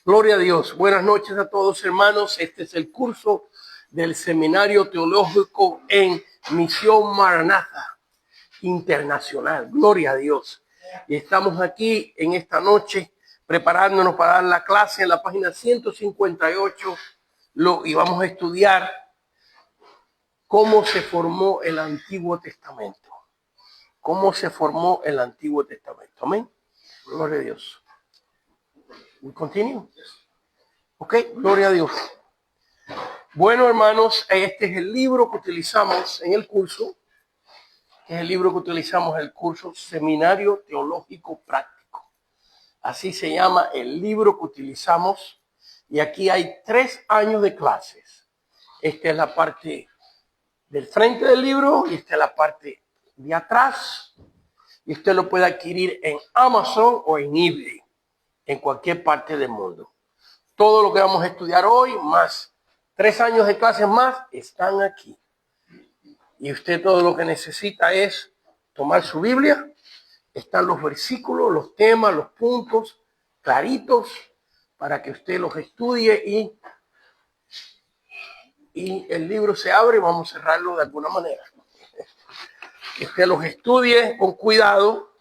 Gloria a Dios. Buenas noches a todos, hermanos. Este es el curso del Seminario Teológico en Misión Maranatha Internacional. Gloria a Dios. Y estamos aquí en esta noche preparándonos para dar la clase en la página 158 y vamos a estudiar cómo se formó el Antiguo Testamento. Cómo se formó el Antiguo Testamento. Amén. Gloria a Dios. We continue. Ok, gloria a Dios. Bueno, hermanos, este es el libro que utilizamos en el curso. Es el libro que utilizamos en el curso Seminario Teológico Práctico. Así se llama el libro que utilizamos. Y aquí hay 3 años de clases. Esta es la parte del frente del libro y esta es la parte de atrás. Y usted lo puede adquirir en Amazon o en eBay, en cualquier parte del mundo. Todo lo que vamos a estudiar hoy, más 3 años de clases más, están aquí. Y usted todo lo que necesita es tomar su Biblia. Están los versículos, los temas, los puntos claritos para que usted los estudie y el libro se abre y vamos a cerrarlo de alguna manera. Que usted los estudie con cuidado.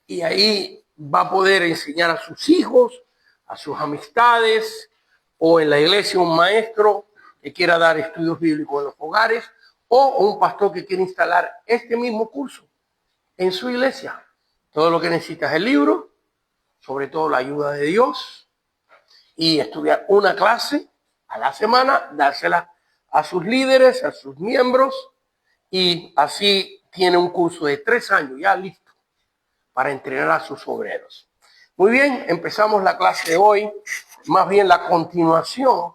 Y ahí va a poder enseñar a sus hijos, a sus amistades, o en la iglesia un maestro que quiera dar estudios bíblicos en los hogares, o un pastor que quiera instalar este mismo curso en su iglesia. Todo lo que necesita es el libro, sobre todo la ayuda de Dios, y estudiar una clase a la semana, dársela a sus líderes, a sus miembros, y así tiene un curso de 3 años ya listo para entrenar a sus obreros. Muy bien, empezamos la clase de hoy, más bien la continuación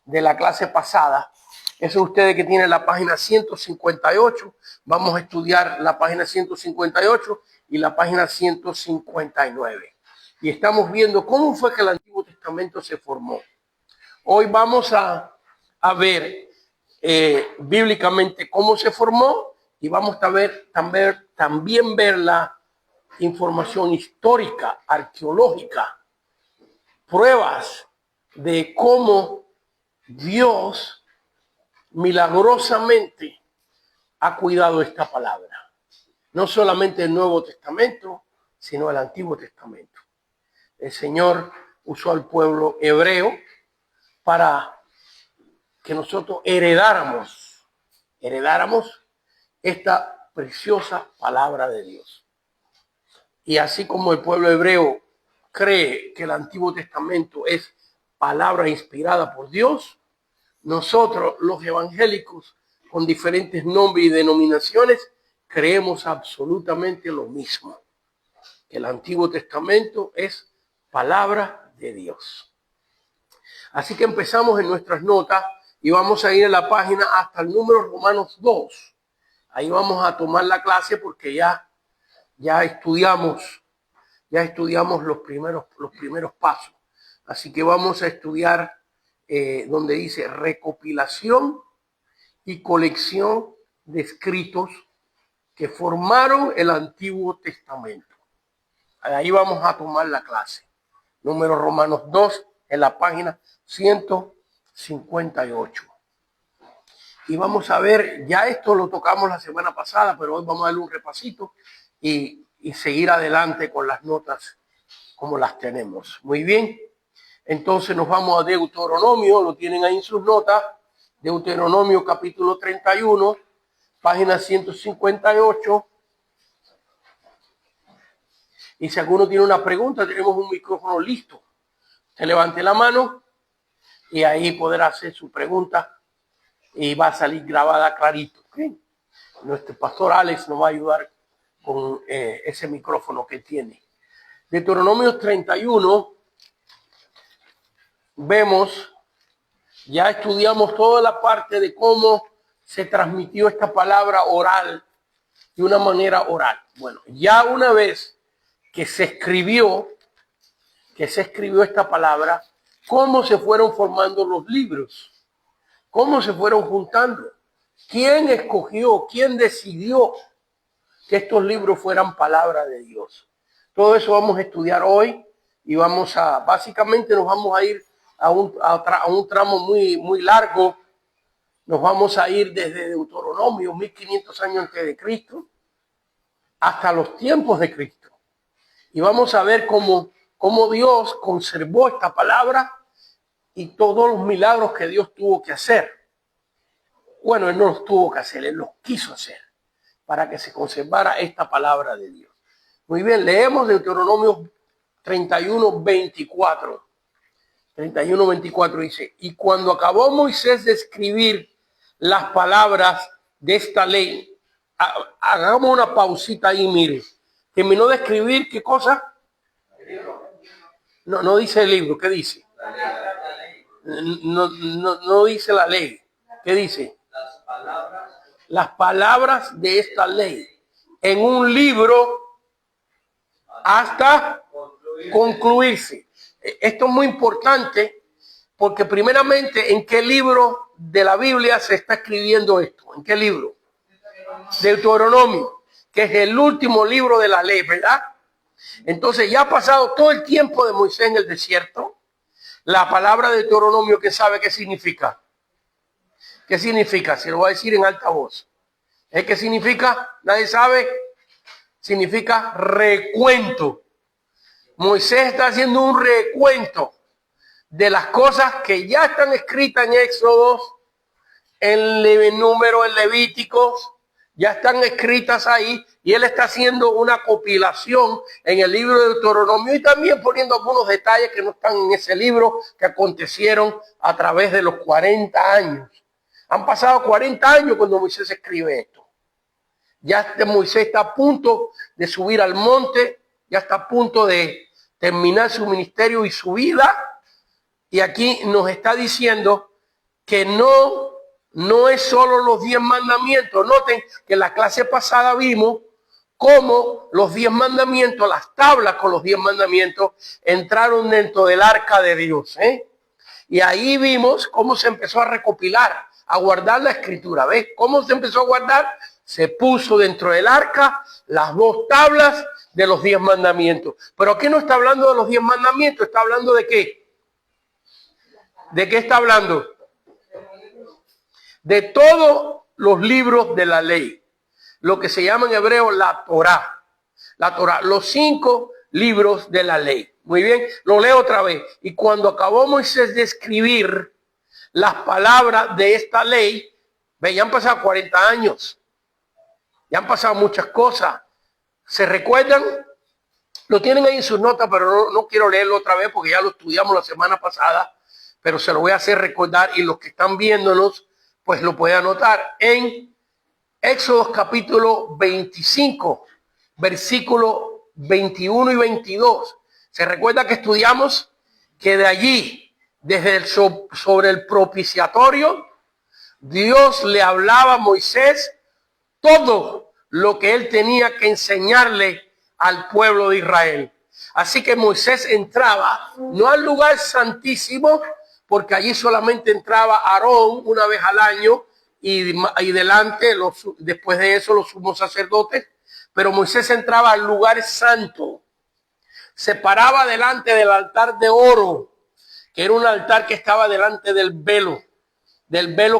de la clase pasada. Eso ustedes que tienen la página 158, vamos a estudiar la página 158 y la página 159. Y estamos viendo cómo fue que el Antiguo Testamento se formó. Hoy vamos a ver bíblicamente cómo se formó y vamos a ver también ver la información histórica, arqueológica, pruebas de cómo Dios milagrosamente ha cuidado esta palabra. No solamente el Nuevo Testamento, sino el Antiguo Testamento. El Señor usó al pueblo hebreo para que nosotros heredáramos esta preciosa palabra de Dios. Y así como el pueblo hebreo cree que el Antiguo Testamento es palabra inspirada por Dios, nosotros los evangélicos con diferentes nombres y denominaciones creemos absolutamente lo mismo. Que el Antiguo Testamento es palabra de Dios. Así que empezamos en nuestras notas y vamos a ir a la página hasta el número Romanos 2. Ahí vamos a tomar la clase porque ya estudiamos los primeros pasos. Así que vamos a estudiar donde dice recopilación y colección de escritos que formaron el Antiguo Testamento. Ahí vamos a tomar la clase. Número Romanos 2 en la página 158. Y vamos a ver, ya esto lo tocamos la semana pasada, pero hoy vamos a darle un repasito y seguir adelante con las notas como las tenemos. Muy bien. Entonces nos vamos a Deuteronomio, lo tienen ahí en sus notas. Deuteronomio capítulo 31, página 158. Y si alguno tiene una pregunta, tenemos un micrófono listo. Se levante la mano y ahí podrá hacer su pregunta y va a salir grabada clarito. ¿Okay? Nuestro pastor Alex nos va a ayudar con ese micrófono que tiene. Deuteronomio 31, vemos, ya estudiamos toda la parte de cómo se transmitió esta palabra oral, de una manera oral. Bueno, ya una vez que se escribió esta palabra, cómo se fueron formando los libros, cómo se fueron juntando, quién escogió, quién decidió que estos libros fueran palabra de Dios. Todo eso vamos a estudiar hoy y básicamente nos vamos a ir a un tramo muy largo. Nos vamos a ir desde Deuteronomio, 1500 años antes de Cristo, hasta los tiempos de Cristo. Y vamos a ver cómo Dios conservó esta palabra y todos los milagros que Dios tuvo que hacer. Bueno, Él no los tuvo que hacer, Él los quiso hacer para que se conservara esta palabra de Dios. Muy bien, leemos Deuteronomio 31:24. 31:24 dice: y cuando acabó Moisés de escribir las palabras de esta ley, hagamos una pausita ahí, mire. Terminó de escribir, ¿qué cosa? No dice el libro, ¿qué dice? No dice la ley. ¿Qué dice? Las palabras de esta ley en un libro hasta concluirse. Esto es muy importante porque primeramente, ¿en qué libro de la Biblia se está escribiendo esto? ¿En qué libro? Deuteronomio, que es el último libro de la ley, ¿verdad? Entonces ya ha pasado todo el tiempo de Moisés en el desierto. La palabra de Deuteronomio, ¿qué sabe qué significa? ¿Qué significa? Se lo voy a decir en alta voz. ¿Qué significa? ¿Nadie sabe? Significa recuento. Moisés está haciendo un recuento de las cosas que ya están escritas en Éxodo, en Número, en Levíticos, ya están escritas ahí, y él está haciendo una compilación en el libro de Deuteronomio y también poniendo algunos detalles que no están en ese libro, que acontecieron a través de los 40 años. Han pasado 40 años cuando Moisés escribe esto. Ya Moisés está a punto de subir al monte, ya está a punto de terminar su ministerio y su vida. Y aquí nos está diciendo que no es solo los 10 mandamientos. Noten que en la clase pasada vimos cómo los 10 mandamientos, las tablas con los 10 mandamientos, entraron dentro del arca de Dios. Y ahí vimos cómo se empezó a recopilar, a guardar la escritura. ¿Ves? ¿Cómo se empezó a guardar? Se puso dentro del arca las 2 tablas de los 10 mandamientos. Pero aquí no está hablando de los 10 mandamientos, está hablando de ¿qué? ¿De qué está hablando? De todos los libros de la ley. Lo que se llama en hebreo la Torá. La Torá, los 5 libros de la ley. Muy bien, lo leo otra vez. Y cuando acabó Moisés de escribir las palabras de esta ley, ya han pasado 40 años. Ya han pasado muchas cosas. ¿Se recuerdan? Lo tienen ahí en sus notas, pero no quiero leerlo otra vez porque ya lo estudiamos la semana pasada. Pero se lo voy a hacer recordar y los que están viéndonos, pues lo pueden anotar en Éxodo capítulo 25, versículo 21 y 22. ¿Se recuerda que estudiamos que de allí, desde sobre el propiciatorio, Dios le hablaba a Moisés todo lo que él tenía que enseñarle al pueblo de Israel? Así que Moisés entraba no al lugar santísimo, porque allí solamente entraba Aarón una vez al año y delante, después de eso, los sumos sacerdotes. Pero Moisés entraba al lugar santo, se paraba delante del altar de oro, que era un altar que estaba delante del velo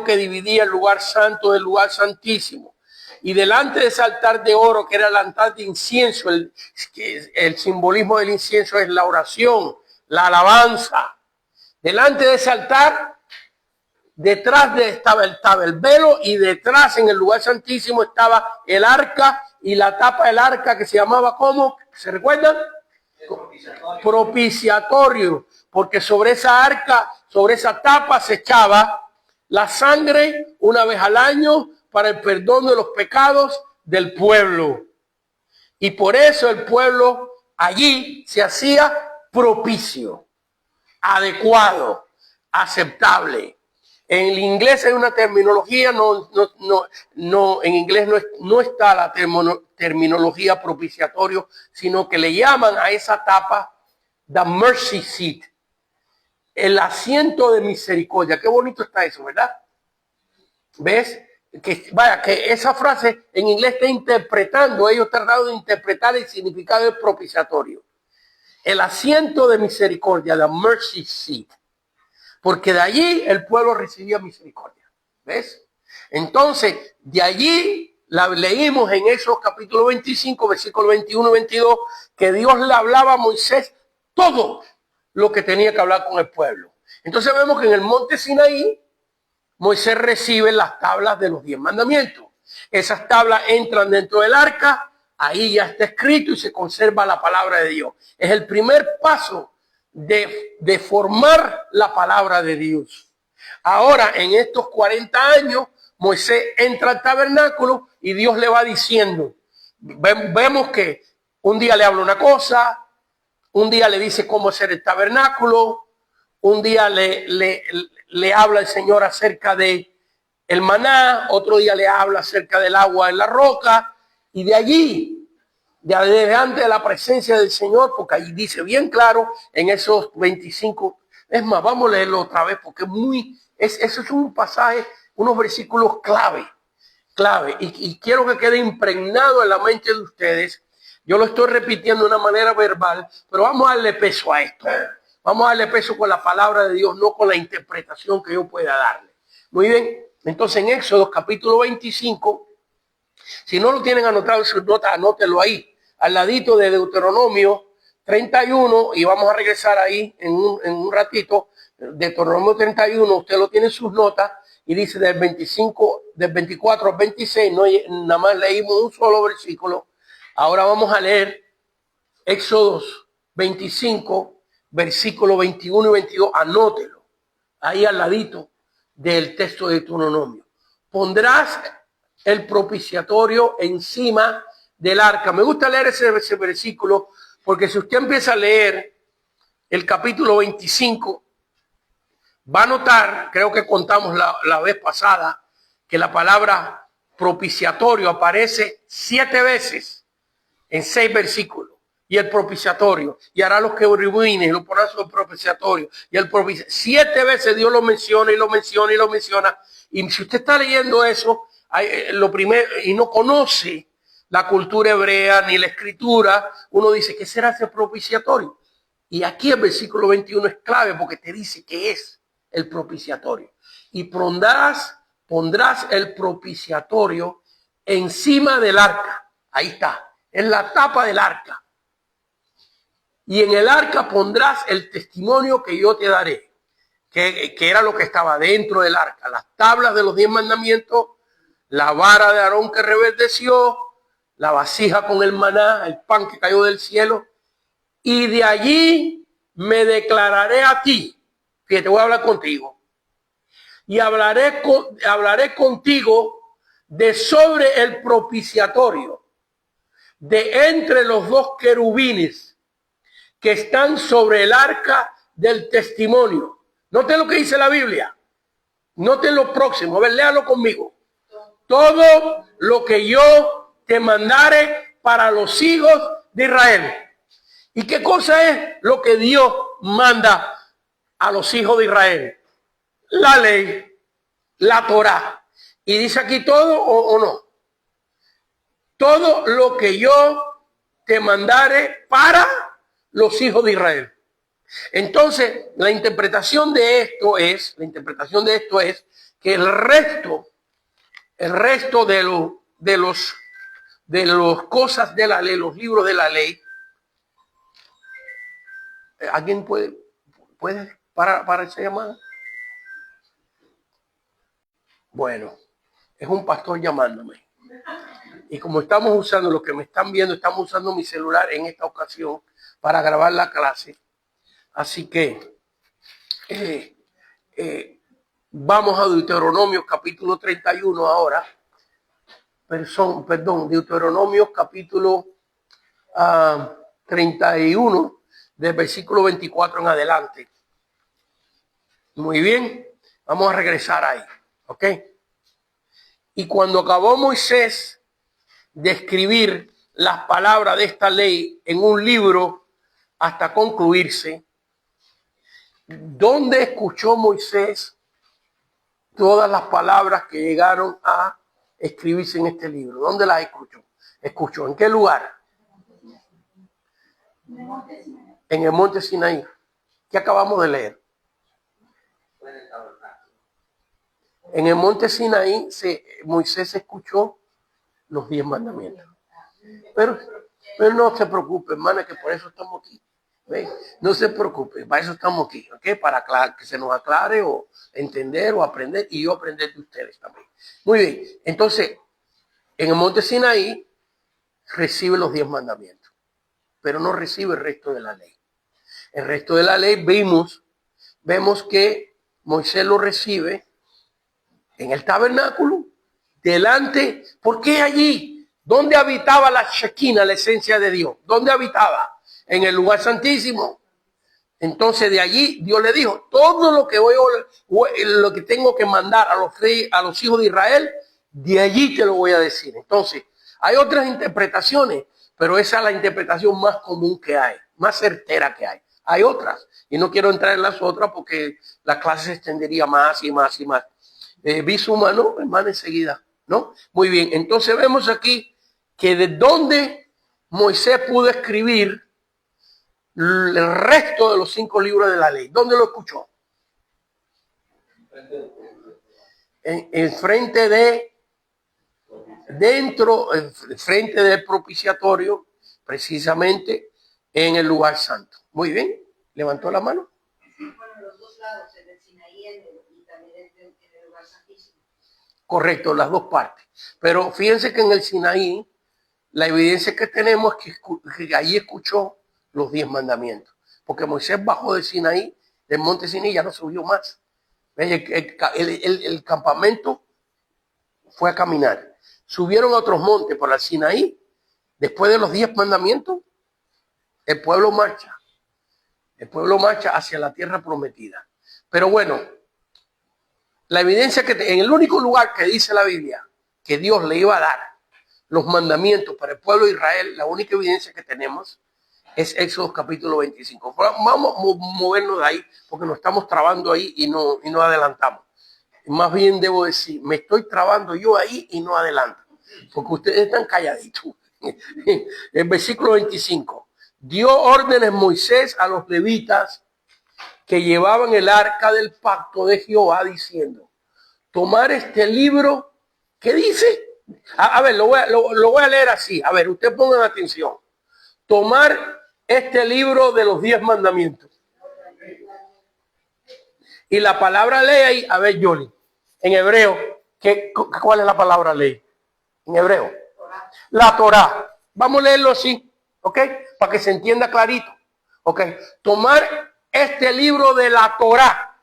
que dividía el lugar santo del lugar santísimo. Y delante de ese altar de oro, que era el altar de incienso, el simbolismo del incienso es la oración, la alabanza. Delante de ese altar, detrás estaba el velo, y detrás en el lugar santísimo estaba el arca y la tapa del arca que se llamaba ¿cómo? ¿Se recuerdan? Propiciatorio, porque sobre esa arca, sobre esa tapa se echaba la sangre una vez al año para el perdón de los pecados del pueblo. Y por eso el pueblo allí se hacía propicio, adecuado, aceptable. En el inglés hay una terminología, en inglés no está la terminología propiciatorio, sino que le llaman a esa tapa the mercy seat, el asiento de misericordia. Qué bonito está eso, ¿verdad? ¿Ves? que esa frase en inglés está interpretando, ellos trataron de interpretar el significado del propiciatorio. El asiento de misericordia, la mercy seat. Porque de allí el pueblo recibía misericordia. ¿Ves? Entonces, de allí la leímos en esos capítulo 25, versículos 21 y 22, que Dios le hablaba a Moisés todo lo que tenía que hablar con el pueblo. Entonces vemos que en el monte Sinaí, Moisés recibe las tablas de los 10 mandamientos. Esas tablas entran dentro del arca, ahí ya está escrito y se conserva la palabra de Dios. Es el primer paso de formar la palabra de Dios. Ahora, en estos 40 años, Moisés entra al tabernáculo y Dios le va diciendo, vemos que un día le habla una cosa, un día le dice cómo hacer el tabernáculo, un día le habla el Señor acerca de el maná, otro día le habla acerca del agua en la roca, y de allí, de adelante de la presencia del Señor, porque ahí dice bien claro en esos 25, es más, vamos a leerlo otra vez, porque eso es un pasaje, unos versículos clave, y quiero que quede impregnado en la mente de ustedes. Yo lo estoy repitiendo de una manera verbal, pero vamos a darle peso a esto. Vamos a darle peso con la palabra de Dios, no con la interpretación que yo pueda darle. Muy bien, entonces en Éxodo capítulo 25, si no lo tienen anotado en sus notas, anótenlo ahí, al ladito de Deuteronomio 31, y vamos a regresar ahí en un ratito. Deuteronomio 31, usted lo tiene en sus notas, y dice del 24 al 26, no, nada más leímos un solo versículo. Ahora vamos a leer Éxodo 25, versículo 21 y 22, anótelo, ahí al ladito del texto de Deuteronomio. Pondrás el propiciatorio encima del arca. Me gusta leer ese versículo, porque si usted empieza a leer el capítulo 25, va a notar, creo que contamos la vez pasada, que la palabra propiciatorio aparece 7 veces en 6 versículos. Y el propiciatorio, y hará los querubines, los brazos del propiciatorio, y el propiciatorio. 7 veces Dios lo menciona y lo menciona y lo menciona. Y si usted está leyendo eso, lo primero, y no conoce la cultura hebrea ni la escritura, uno dice, ¿qué será ese propiciatorio? Y aquí el versículo 21 es clave, porque te dice qué es el propiciatorio. Y pondrás el propiciatorio encima del arca. Ahí está, en la tapa del arca. Y en el arca pondrás el testimonio que yo te daré, que era lo que estaba dentro del arca, las tablas de los 10 mandamientos, la vara de Aarón que reverdeció, la vasija con el maná, el pan que cayó del cielo, y de allí me declararé a ti, que te voy a hablar contigo, y hablaré contigo de sobre el propiciatorio, de entre los 2 querubines que están sobre el arca del testimonio. Noten lo que dice la Biblia. Noten lo próximo. A ver, léalo conmigo. Todo lo que yo te mandare para los hijos de Israel. ¿Y qué cosa es lo que Dios manda a los hijos de Israel? La ley, la Torá. ¿Y dice aquí todo o no? Todo lo que yo te mandare para los hijos de Israel. Entonces, la interpretación de esto es que el resto de los cosas de la ley, los libros de la ley, ¿alguien puede para esa llamada? Bueno, es un pastor llamándome. Y como estamos usando, los que me están viendo, estamos usando mi celular en esta ocasión para grabar la clase. Así que vamos a Deuteronomio capítulo 31 ahora. Perdón, Deuteronomio capítulo 31, del versículo 24 en adelante. Muy bien, vamos a regresar ahí, ¿ok? Y cuando acabó Moisés de escribir las palabras de esta ley en un libro hasta concluirse, ¿dónde escuchó Moisés todas las palabras que llegaron a escribirse en este libro. ¿Dónde las escuchó? ¿Escuchó? ¿En qué lugar? En el monte Sinaí. ¿Qué acabamos de leer? En el monte Sinaí Moisés escuchó los 10 mandamientos. Pero no se preocupe, hermana, que por eso estamos aquí. ¿Ve? No se preocupe, para eso estamos aquí, ¿ok? Para que se nos aclare o entender o aprender y yo aprender de ustedes también. Muy bien, entonces, en el monte Sinaí recibe los 10 mandamientos, pero no recibe el resto de la ley. El resto de la ley vemos que Moisés lo recibe en el tabernáculo, delante, ¿por qué allí? ¿Dónde habitaba la Shekinah, la esencia de Dios? ¿Dónde habitaba? En el lugar santísimo. Entonces de allí Dios le dijo, todo lo que tengo que mandar a los hijos de Israel, de allí te lo voy a decir. Entonces, hay otras interpretaciones, pero esa es la interpretación más común que hay, más certera que hay. Hay otras, y no quiero entrar en las otras porque la clase se extendería más y más y más. Vi su mano, hermano, enseguida, ¿no? Muy bien, entonces vemos aquí que de dónde Moisés pudo escribir el resto de los 5 libros de la ley. ¿Dónde lo escuchó? En frente del propiciatorio, precisamente en el lugar santo. Muy bien, levantó la mano. Bueno, los dos lados, en el Sinaí y también en el lugar santísimo. Correcto, las dos partes. Pero fíjense que en el Sinaí, la evidencia que tenemos es que allí escuchó los 10 mandamientos. Porque Moisés bajó del Sinaí, del monte Sinaí, ya no subió más. El campamento fue a caminar. Subieron a otros montes por el Sinaí. Después de los 10 mandamientos, el pueblo marcha. El pueblo marcha hacia la tierra prometida. Pero bueno, la evidencia que en el único lugar que dice la Biblia que Dios le iba a dar los mandamientos para el pueblo de Israel, la única evidencia que tenemos es Éxodo capítulo 25. Vamos a movernos de ahí porque nos estamos trabando ahí y no adelantamos. Más bien debo decir, me estoy trabando yo ahí y no adelanto, porque ustedes están calladitos. El versículo 25. Dio órdenes Moisés a los levitas que llevaban el arca del pacto de Jehová diciendo, tomar este libro, ¿qué dice? A ver, lo voy a leer así. A ver, ustedes pongan atención. Tomar este libro de los 10 mandamientos. Y la palabra ley ahí, a ver, Yoli, en hebreo, ¿cuál es la palabra ley? En hebreo. La Torá. Vamos a leerlo así, ¿ok? Para que se entienda clarito, ¿ok? Tomar este libro de la Torá,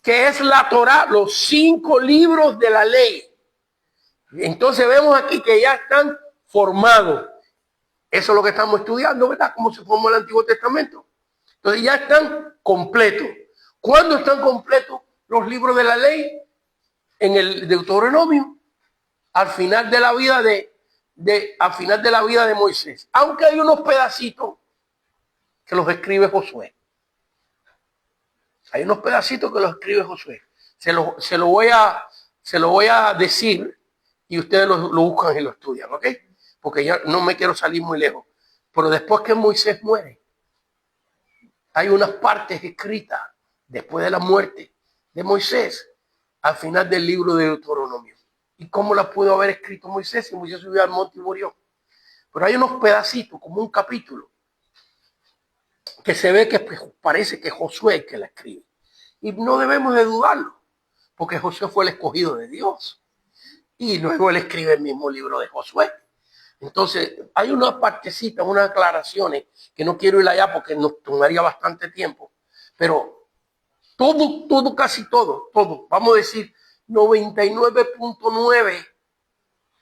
que es la Torá, los 5 libros de la ley. Entonces vemos aquí que ya están formados. Eso es lo que estamos estudiando, ¿verdad? Cómo se formó el Antiguo Testamento. Entonces ya están completos. ¿Cuándo están completos los libros de la ley? En el Deuteronomio, al final de la vida de Moisés. Aunque hay unos pedacitos que los escribe Josué. Hay unos pedacitos que los escribe Josué. Se lo voy a decir y ustedes lo buscan y lo estudian, ¿ok? Porque ya no me quiero salir muy lejos. Pero después que Moisés muere, hay unas partes escritas después de la muerte de Moisés al final del libro de Deuteronomio. ¿Y cómo la pudo haber escrito Moisés si Moisés subió al monte y murió? Pero hay unos pedacitos, como un capítulo, que se ve que parece que Josué es el que la escribe. Y no debemos de dudarlo, porque Josué fue el escogido de Dios. Y luego él escribe el mismo libro de Josué. Entonces, hay unas partecitas, unas aclaraciones que no quiero ir allá porque nos tomaría bastante tiempo. Pero todo, casi todo, vamos a decir, 99.9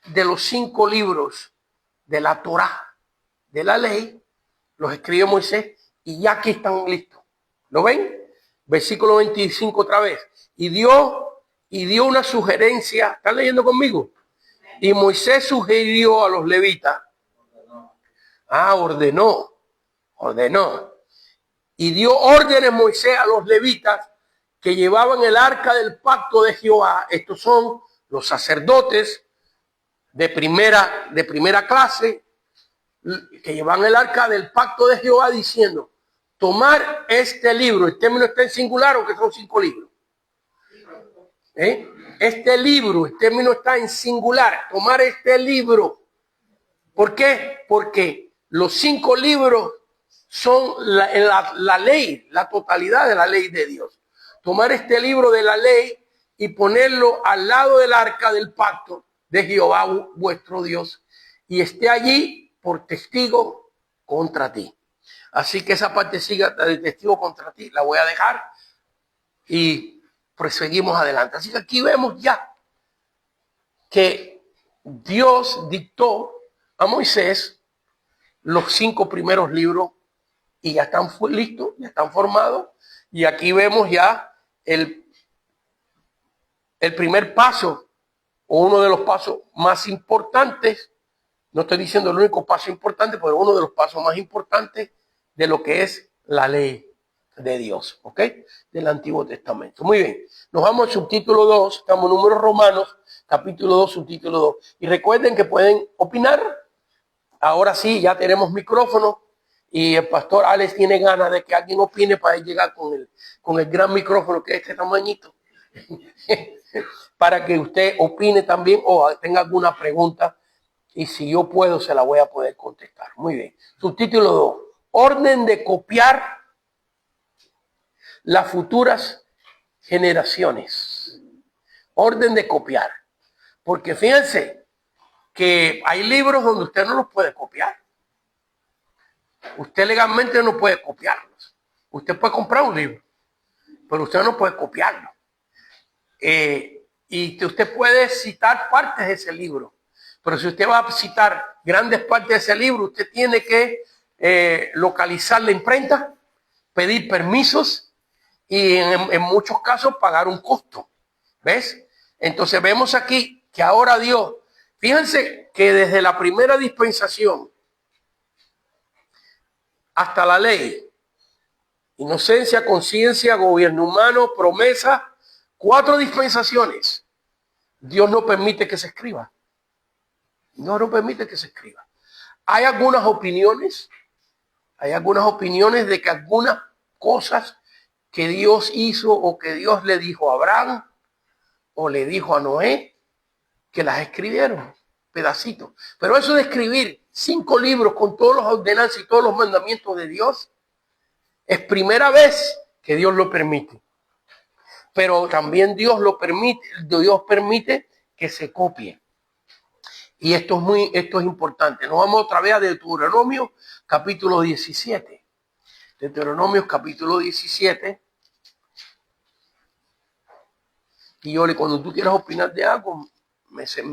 de los 5 libros de la Torá, de la ley, los escribe Moisés y ya aquí están listos. ¿Lo ven? Versículo 25 otra vez. Y dio una sugerencia. ¿Están leyendo conmigo? Y Moisés sugirió a los levitas. Ordenó. Y dio órdenes Moisés a los levitas que llevaban el arca del pacto de Jehová. Estos son los sacerdotes, de primera clase que llevan el arca del pacto de Jehová diciendo, tomar este libro, el término está en singular, aunque son 5 libros. Este libro, el término está en singular, tomar este libro. ¿Por qué? Porque los 5 libros son la ley, la totalidad de la ley de Dios. Tomar este libro de la ley y ponerlo al lado del arca del pacto de Jehová vuestro Dios y esté allí por testigo contra ti. Así que esa parte siga de testigo contra ti, la voy a dejar y proseguimos adelante. Así que aquí vemos ya que Dios dictó a Moisés los 5 primeros libros y ya están listos, ya están formados. Y aquí vemos ya el primer paso o uno de los pasos más importantes. No estoy diciendo el único paso importante, pero uno de los pasos más importantes de lo que es la ley de Dios, ¿ok? Del Antiguo Testamento. Muy bien, nos vamos al subtítulo 2, estamos en Números Romanos, capítulo 2, subtítulo 2. Y recuerden que pueden opinar. Ahora sí, ya tenemos micrófono y el pastor Alex tiene ganas de que alguien opine para llegar con el gran micrófono que es este tamañito. Para que usted opine también o tenga alguna pregunta. Y si yo puedo, se la voy a poder contestar. Muy bien. Subtítulo 2. Orden de copiar las futuras generaciones. Orden de copiar. Porque fíjense que hay libros donde usted no los puede copiar. Usted legalmente no puede copiarlos. Usted puede comprar un libro, pero usted no puede copiarlo. Y usted puede citar partes de ese libro. Pero si usted va a citar grandes partes de ese libro, usted tiene que localizar la imprenta, pedir permisos y en muchos casos pagar un costo. ¿Ves? Entonces vemos aquí que ahora Dios, fíjense que desde la primera dispensación hasta la ley, inocencia, conciencia, gobierno humano, promesa, 4 dispensaciones, Dios no permite que se escriba. No permite que se escriba. Hay algunas opiniones de que algunas cosas que Dios hizo o que Dios le dijo a Abraham o le dijo a Noé, que las escribieron, pedacitos. Pero eso de escribir 5 libros con todos los ordenanzas y todos los mandamientos de Dios, es primera vez que Dios lo permite. Pero también Dios permite que se copie. Y esto es importante. Nos vamos otra vez a Deuteronomio capítulo 17. Deuteronomio capítulo 17. Y Yoli, cuando tú quieras opinar de algo, me hace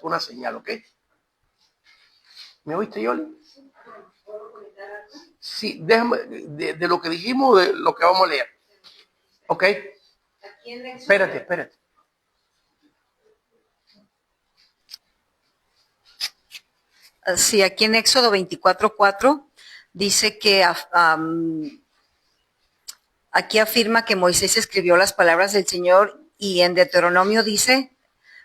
una señal, ¿ok? ¿Me oíste, Yoli? Sí, déjame, de lo que dijimos, de lo que vamos a leer. ¿Ok? Espérate. Sí, aquí en Éxodo 24:4 dice que aquí afirma que Moisés escribió las palabras del Señor y en Deuteronomio dice,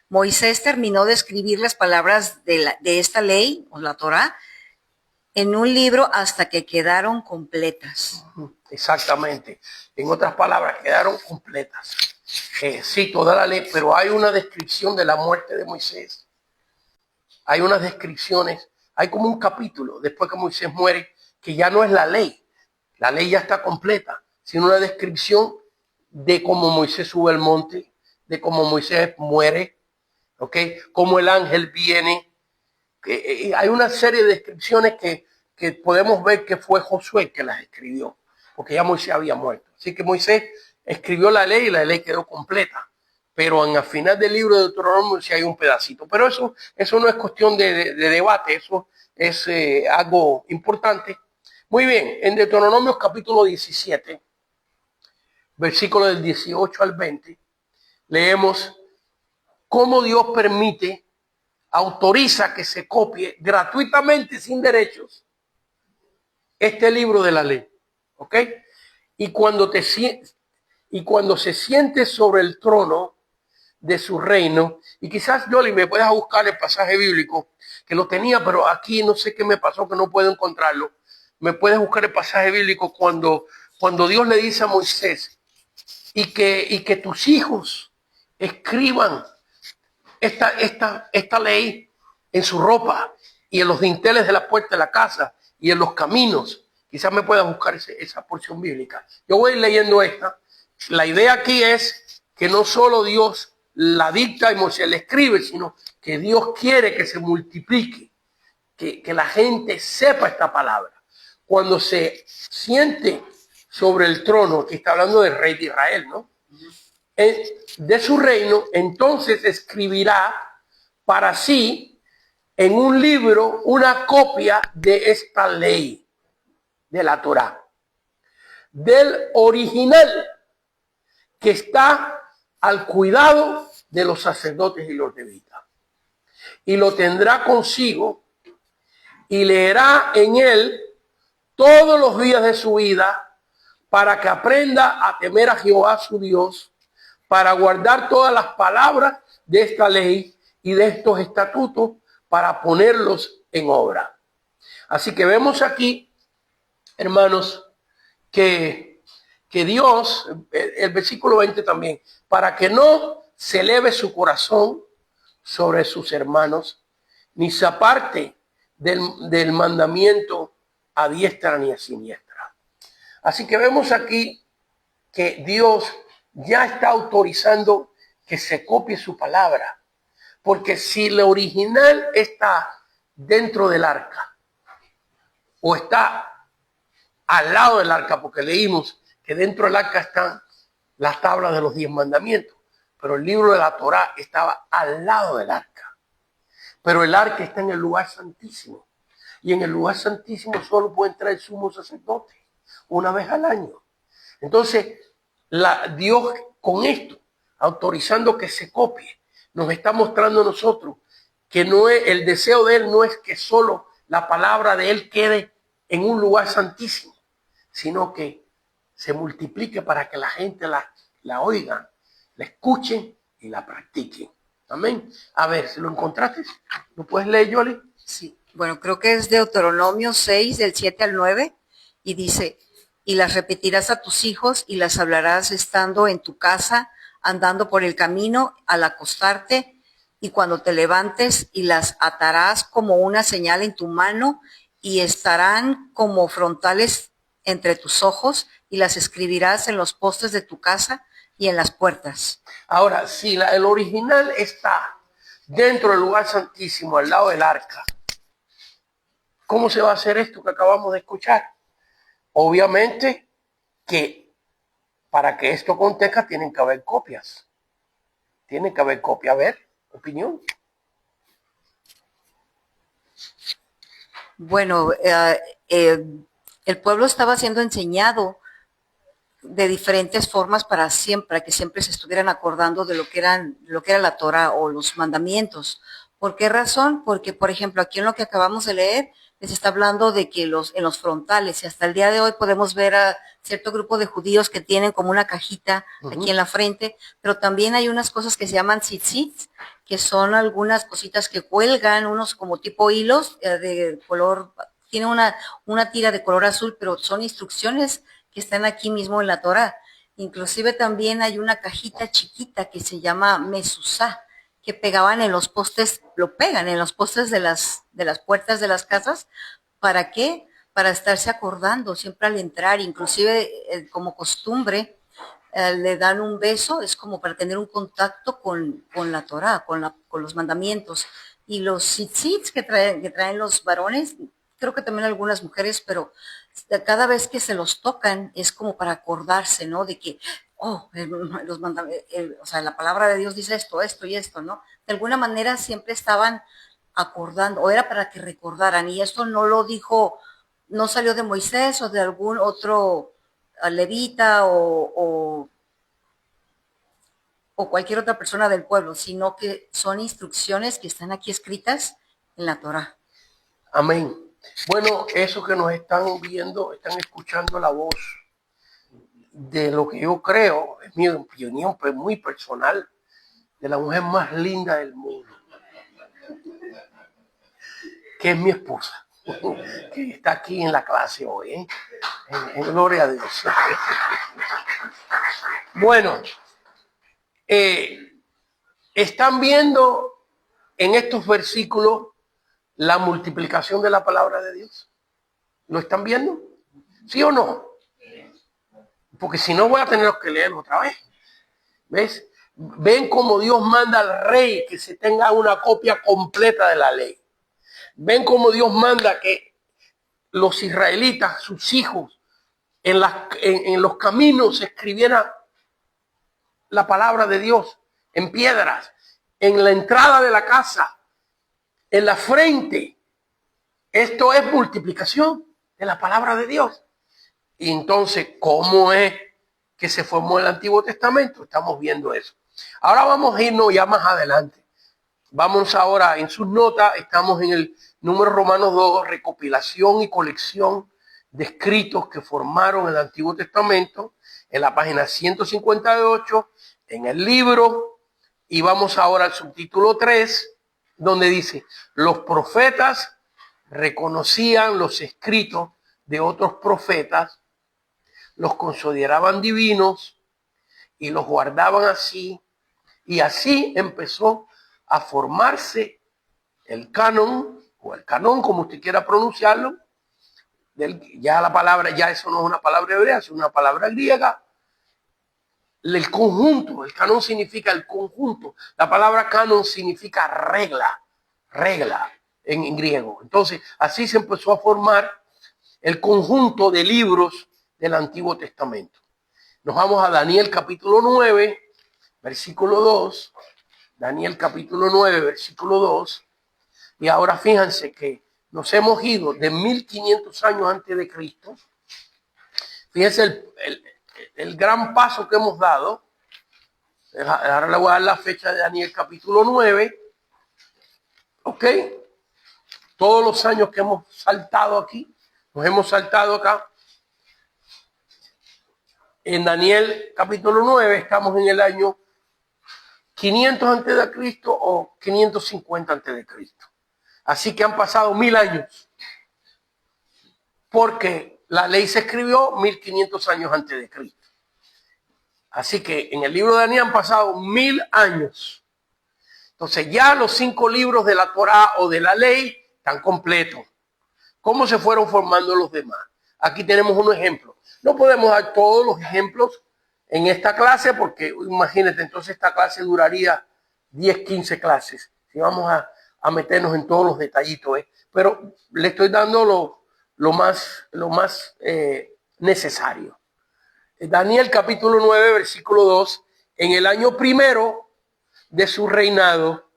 Moisés terminó de escribir las palabras de esta ley, o la Torá, en un libro hasta que quedaron completas. Exactamente. En otras palabras, quedaron completas. Sí, toda la ley, pero hay una descripción de la muerte de Moisés. Hay unas descripciones, hay como un capítulo después que Moisés muere, que ya no es la ley ya está completa, sino una descripción de cómo Moisés sube al monte, de cómo Moisés muere, ¿ok? Cómo el ángel viene. Hay una serie de descripciones que podemos ver que fue Josué que las escribió, porque ya Moisés había muerto. Así que Moisés escribió la ley y la ley quedó completa. Pero en el final del libro de Deuteronomio sí hay un pedacito. Pero eso no es cuestión de debate, eso es algo importante. Muy bien, en Deuteronomio capítulo 17, versículo del 18 al 20, leemos cómo Dios autoriza que se copie gratuitamente, sin derechos, este libro de la ley. ¿Ok? Y cuando se siente sobre el trono, de su reino. Y quizás, Yoli, me puedas buscar el pasaje bíblico, que lo tenía, pero aquí no sé qué me pasó, que no puedo encontrarlo. Me puedes buscar el pasaje bíblico cuando Dios le dice a Moisés y que tus hijos escriban esta ley en su ropa y en los dinteles de la puerta de la casa y en los caminos. Quizás me pueda buscar esa porción bíblica. Yo voy leyendo esta. La idea aquí es que no solo Dios la dicta y Moisés la escribe, sino que Dios quiere que se multiplique, que la gente sepa esta palabra. Cuando se siente sobre el trono, que está hablando del rey de Israel, ¿no? De su reino, entonces escribirá para sí en un libro una copia de esta ley de la Torá, del original que está al cuidado de los sacerdotes y los levitas, y lo tendrá consigo y leerá en él todos los días de su vida para que aprenda a temer a Jehová su Dios, para guardar todas las palabras de esta ley y de estos estatutos para ponerlos en obra. Así que vemos aquí, hermanos, que Dios, el versículo 20 también, para que no se eleve su corazón sobre sus hermanos, ni se aparte del mandamiento a diestra ni a siniestra. Así que vemos aquí que Dios ya está autorizando que se copie su palabra, porque si la original está dentro del arca o está al lado del arca, porque leímos que dentro del arca están las tablas de los 10 mandamientos, pero el libro de la Torá estaba al lado del arca, pero el arca está en el lugar santísimo, y en el lugar santísimo solo puede entrar el sumo sacerdote una vez al año. Entonces Dios con esto, autorizando que se copie, nos está mostrando a nosotros que no es, el deseo de Él no es que solo la palabra de Él quede en un lugar santísimo, sino que se multiplique para que la gente la oiga, la escuchen y la practiquen. Amén. A ver, si lo encontraste, ¿lo puedes leer, Yoli? Sí, bueno, creo que es Deuteronomio 6, del 7 al 9, y dice: y las repetirás a tus hijos y las hablarás estando en tu casa, andando por el camino, al acostarte y cuando te levantes, y las atarás como una señal en tu mano y estarán como frontales entre tus ojos, y las escribirás en los postes de tu casa y en las puertas. Ahora, si el original está dentro del lugar santísimo, al lado del arca, ¿cómo se va a hacer esto que acabamos de escuchar? Obviamente que para que esto acontezca tienen que haber copias. Tienen que haber copias. A ver, opinión. Bueno, el pueblo estaba siendo enseñado de diferentes formas para que siempre se estuvieran acordando de lo que era la Torah o los mandamientos. ¿Por qué razón? Porque, por ejemplo, aquí en lo que acabamos de leer, les está hablando de que en los frontales, y hasta el día de hoy podemos ver a cierto grupo de judíos que tienen como una cajita aquí en la frente, pero también hay unas cosas que se llaman tzitzit, que son algunas cositas que cuelgan, unos como tipo hilos de color, tiene una tira de color azul, pero son instrucciones que están aquí mismo en la Torá. Inclusive también hay una cajita chiquita que se llama mezuzá, que pegaban en los postes, lo pegan en los postes de las puertas de las casas. ¿Para qué? Para estarse acordando siempre al entrar, inclusive como costumbre, le dan un beso, es como para tener un contacto con la Torá, con los mandamientos. Y los tzitzits que traen los varones, creo que también algunas mujeres, pero cada vez que se los tocan es como para acordarse, ¿no? De que, o sea, la palabra de Dios dice esto y esto, ¿no? De alguna manera siempre estaban acordando, o era para que recordaran, y esto no lo dijo, no salió de Moisés o de algún otro levita o cualquier otra persona del pueblo, sino que son instrucciones que están aquí escritas en la Torá. Amén. Bueno, esos que nos están viendo, están escuchando la voz de lo que yo creo, es mi opinión muy personal, de la mujer más linda del mundo, que es mi esposa, que está aquí en la clase hoy, ¿eh? En gloria a Dios. Bueno, están viendo en estos versículos la multiplicación de la palabra de Dios. ¿Lo están viendo? ¿Sí o no? Porque si no voy a tener que leerlo otra vez. ¿Ves? Ven cómo Dios manda al rey que se tenga una copia completa de la ley. Ven cómo Dios manda que los israelitas, sus hijos, en los caminos escribieran la palabra de Dios en piedras, en la entrada de la casa, en la frente. Esto es multiplicación de la palabra de Dios. Y entonces, ¿cómo es que se formó el Antiguo Testamento? Estamos viendo eso. Ahora vamos a irnos ya más adelante. Vamos ahora en sus notas, estamos en el número Romanos 2, recopilación y colección de escritos que formaron el Antiguo Testamento, en la página 158, en el libro, y vamos ahora al subtítulo 3, donde dice, los profetas reconocían los escritos de otros profetas, los consideraban divinos y los guardaban así, y así empezó a formarse el canon, o el canón, como usted quiera pronunciarlo. Ya la palabra, ya eso no es una palabra hebrea, es una palabra griega. El conjunto, el canon significa el conjunto. La palabra canon significa regla en griego. Entonces, así se empezó a formar el conjunto de libros del Antiguo Testamento. Nos vamos a Daniel capítulo 9, versículo 2. Daniel capítulo 9, versículo 2. Y ahora fíjense que nos hemos ido de 1500 años antes de Cristo. Fíjense el gran paso que hemos dado. Ahora le voy a dar la fecha de Daniel capítulo 9. ¿Ok? Todos los años que hemos saltado aquí, nos hemos saltado acá. En Daniel capítulo 9 estamos en el año 500 antes de Cristo o 550 antes de Cristo. Así que han pasado 1000 años. Porque la ley se escribió 1500 años antes de Cristo. Así que en el libro de Daniel han pasado 1000 años. Entonces ya los 5 libros de la Torá o de la ley están completos. ¿Cómo se fueron formando los demás? Aquí tenemos un ejemplo. No podemos dar todos los ejemplos en esta clase porque imagínate, entonces esta clase duraría 10, 15 clases. Si vamos a meternos en todos los detallitos. Pero le estoy dando lo más necesario. Daniel capítulo 9, versículo 2. En el año primero de su reinado,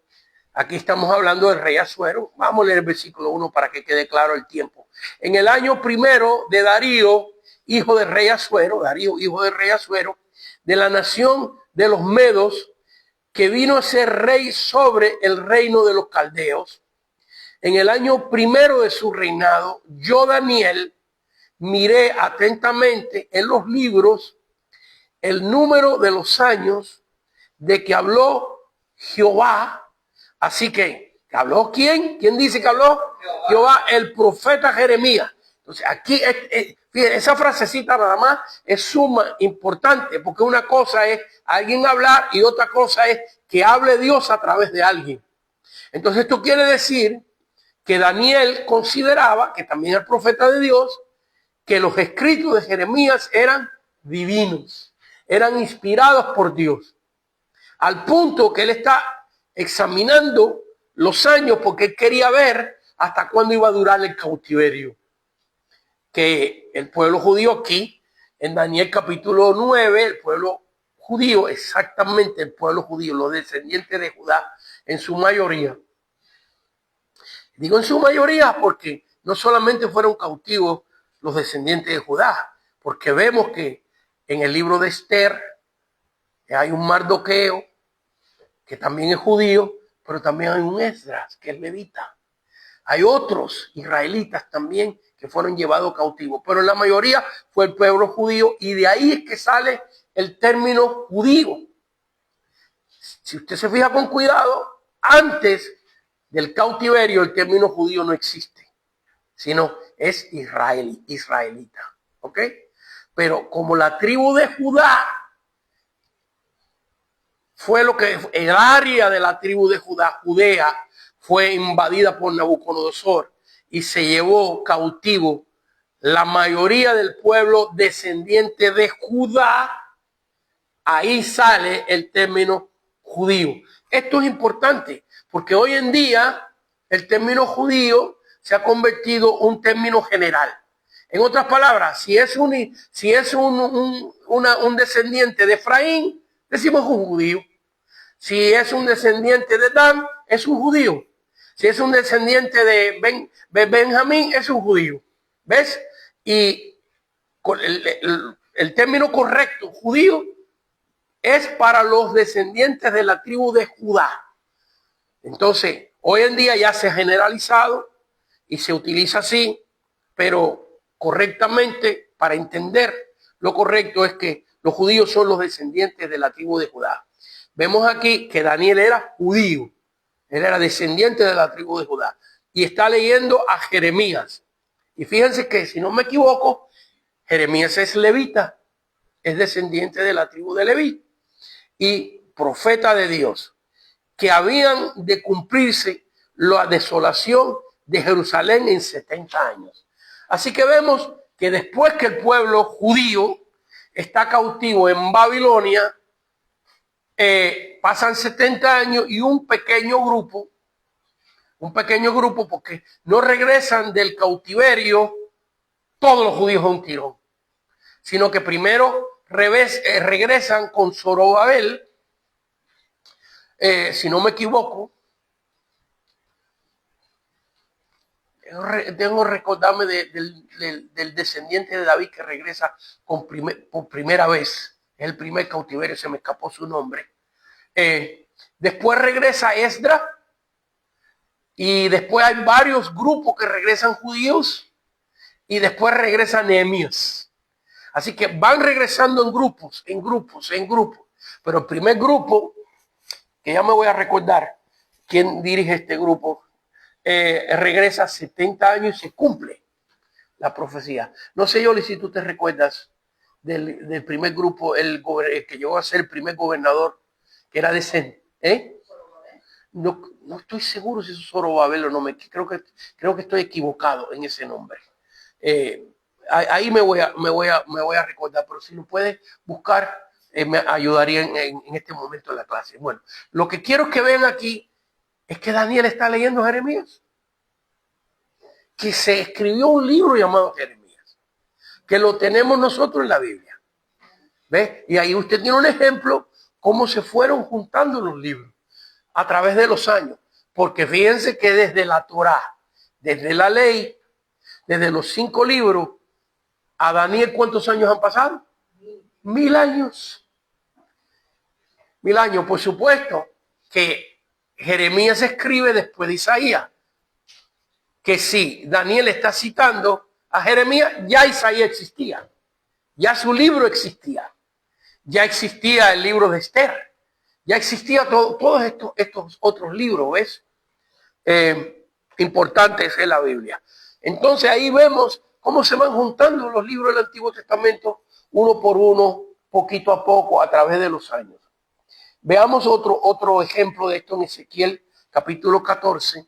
aquí estamos hablando del rey Asuero. Vamos a leer el versículo 1 para que quede claro el tiempo. En el año primero de Darío, hijo del rey Asuero, de la nación de los Medos, que vino a ser rey sobre el reino de los caldeos. En el año primero de su reinado, yo, Daniel, miré atentamente en los libros el número de los años de que habló Jehová. Así que, ¿habló quién? ¿Quién dice que habló? Jehová, el profeta Jeremías. Entonces, aquí, fíjense, esa frasecita nada más es suma importante, porque una cosa es alguien hablar y otra cosa es que hable Dios a través de alguien. Entonces, esto quiere decir que Daniel consideraba, que también el profeta de Dios, que los escritos de Jeremías eran divinos, eran inspirados por Dios. Al punto que él está examinando los años porque él quería ver hasta cuándo iba a durar el cautiverio. Que el pueblo judío aquí, en Daniel capítulo 9, el pueblo judío, exactamente el pueblo judío, los descendientes de Judá, en su mayoría. Digo en su mayoría porque no solamente fueron cautivos los descendientes de Judá, porque vemos que en el libro de Esther hay un Mardoqueo, que también es judío, pero también hay un Esdras, que es levita. Hay otros israelitas también que fueron llevados cautivos, pero la mayoría fue el pueblo judío y de ahí es que sale el término judío. Si usted se fija con cuidado, antes del cautiverio el término judío no existe, sino es israelita. ¿Ok? Pero como la tribu de Judá fue el área de la tribu de Judea, fue invadida por Nabucodonosor y se llevó cautivo la mayoría del pueblo descendiente de Judá. Ahí sale el término judío. Esto es importante porque hoy en día el término judío se ha convertido en un término general. En otras palabras, si es un descendiente de Efraín, decimos un judío. Si es un descendiente de Dan, es un judío. Si es un descendiente de Benjamín, es un judío. ¿Ves? Y el término correcto, judío, es para los descendientes de la tribu de Judá. Entonces, hoy en día ya se ha generalizado y se utiliza así, pero correctamente, para entender lo correcto, es que los judíos son los descendientes de la tribu de Judá. Vemos aquí que Daniel era judío, él era descendiente de la tribu de Judá y está leyendo a Jeremías. Y fíjense que, si no me equivoco, Jeremías es levita, es descendiente de la tribu de Leví y profeta de Dios, que habían de cumplirse la desolación de Jerusalén en 70 años. Así que vemos que después que el pueblo judío está cautivo en Babilonia, pasan 70 años y un pequeño grupo, porque no regresan del cautiverio todos los judíos a un tirón, sino que primero regresan con Zorobabel, si no me equivoco, tengo que recordarme del descendiente de David que regresa por primera vez. Es el primer cautiverio, se me escapó su nombre. Después regresa Esdras y después hay varios grupos que regresan judíos y después regresa Nehemías. Así que van regresando en grupos. Pero el primer grupo, que ya me voy a recordar quién dirige este grupo, regresa 70 años y se cumple la profecía. No sé, Yoli, si tú te recuerdas del primer grupo, el que llegó a ser el primer gobernador, que era de Zen. No estoy seguro si es Zorobabel o no, creo que estoy equivocado en ese nombre. Ahí me voy a recordar, pero si lo puedes buscar, me ayudaría en este momento de la clase. Bueno, lo que quiero que vean aquí es que Daniel está leyendo Jeremías, que se escribió un libro llamado Jeremías, que lo tenemos nosotros en la Biblia. ¿Ve? Y ahí usted tiene un ejemplo cómo se fueron juntando los libros a través de los años. Porque fíjense que desde la Torá, desde la ley, desde los 5 libros, a Daniel, ¿cuántos años han pasado? 1000 años. 1000 años, por supuesto, que Jeremías escribe después de Isaías. Que si Daniel está citando a Jeremías, ya Isaías existía. Ya su libro existía. Ya existía el libro de Esther. Ya existía todos estos otros libros, ¿ves? Importantes en la Biblia. Entonces ahí vemos cómo se van juntando los libros del Antiguo Testamento uno por uno, poquito a poco, a través de los años. Veamos otro ejemplo de esto en Ezequiel capítulo 14.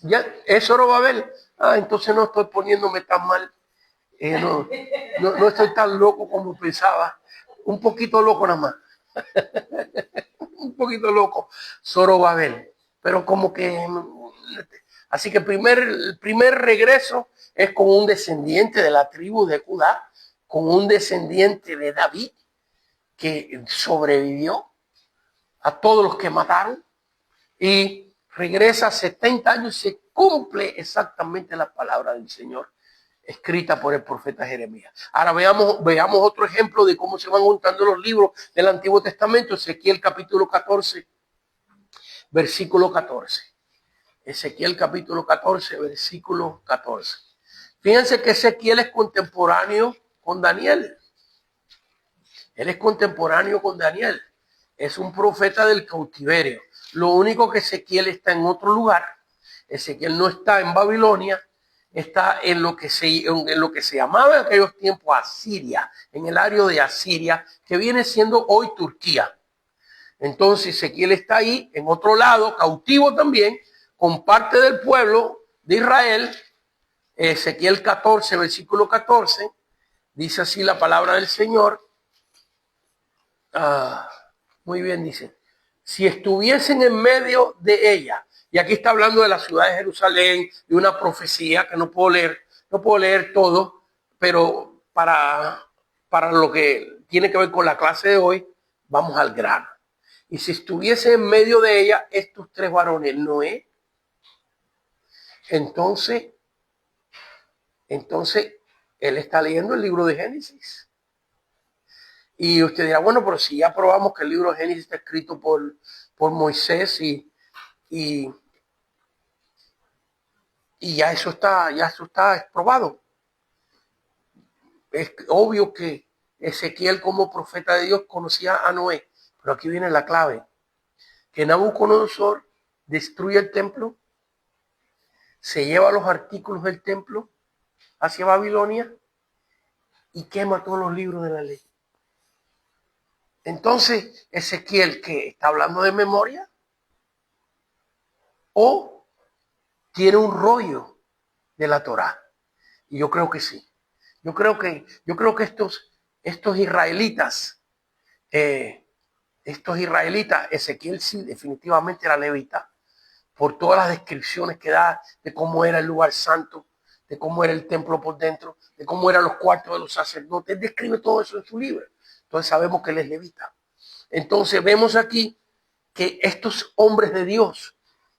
Ya es Zorobabel. Entonces no estoy poniéndome tan mal. No estoy tan loco como pensaba. Un poquito loco nada más. Un poquito loco. Zorobabel. Pero como que... Así que el primer regreso es con un descendiente de la tribu de Judá, con un descendiente de David, que sobrevivió a todos los que mataron y regresa 70 años y se cumple exactamente la palabra del Señor escrita por el profeta Jeremías. Ahora veamos otro ejemplo de cómo se van juntando los libros del Antiguo Testamento. Ezequiel capítulo 14, versículo 14. Ezequiel capítulo 14, versículo 14. Fíjense que Ezequiel es contemporáneo con Daniel. Él es contemporáneo con Daniel. es un profeta del cautiverio. Lo único que Ezequiel está en otro lugar. Ezequiel no está en Babilonia, está en lo que se llamaba en aquellos tiempos Asiria, en el área de Asiria, que viene siendo hoy Turquía. Entonces Ezequiel está ahí, en otro lado, cautivo también, con parte del pueblo de Israel. Ezequiel 14, versículo 14, dice así la palabra del Señor. Muy bien, dice, si estuviesen en medio de ella, y aquí está hablando de la ciudad de Jerusalén, de una profecía que no puedo leer todo, pero para lo que tiene que ver con la clase de hoy, vamos al grano. Y si estuviese en medio de ella estos tres varones, Noé, entonces él está leyendo el libro de Génesis. Y usted dirá, bueno, pero si ya probamos que el libro de Génesis está escrito por Moisés y ya eso está probado. Es obvio que Ezequiel como profeta de Dios conocía a Noé, pero aquí viene la clave, que Nabucodonosor destruye el templo, se lleva los artículos del templo hacia Babilonia y quema todos los libros de la ley. Entonces, Ezequiel, ¿qué está hablando de memoria? ¿O tiene un rollo de la Torá? Y yo creo que sí. Yo creo que estos israelitas, Ezequiel sí definitivamente era levita, por todas las descripciones que da de cómo era el lugar santo, de cómo era el templo por dentro, de cómo eran los cuartos de los sacerdotes. Describe todo eso en su libro. Entonces sabemos que él es levita. Entonces vemos aquí que estos hombres de Dios,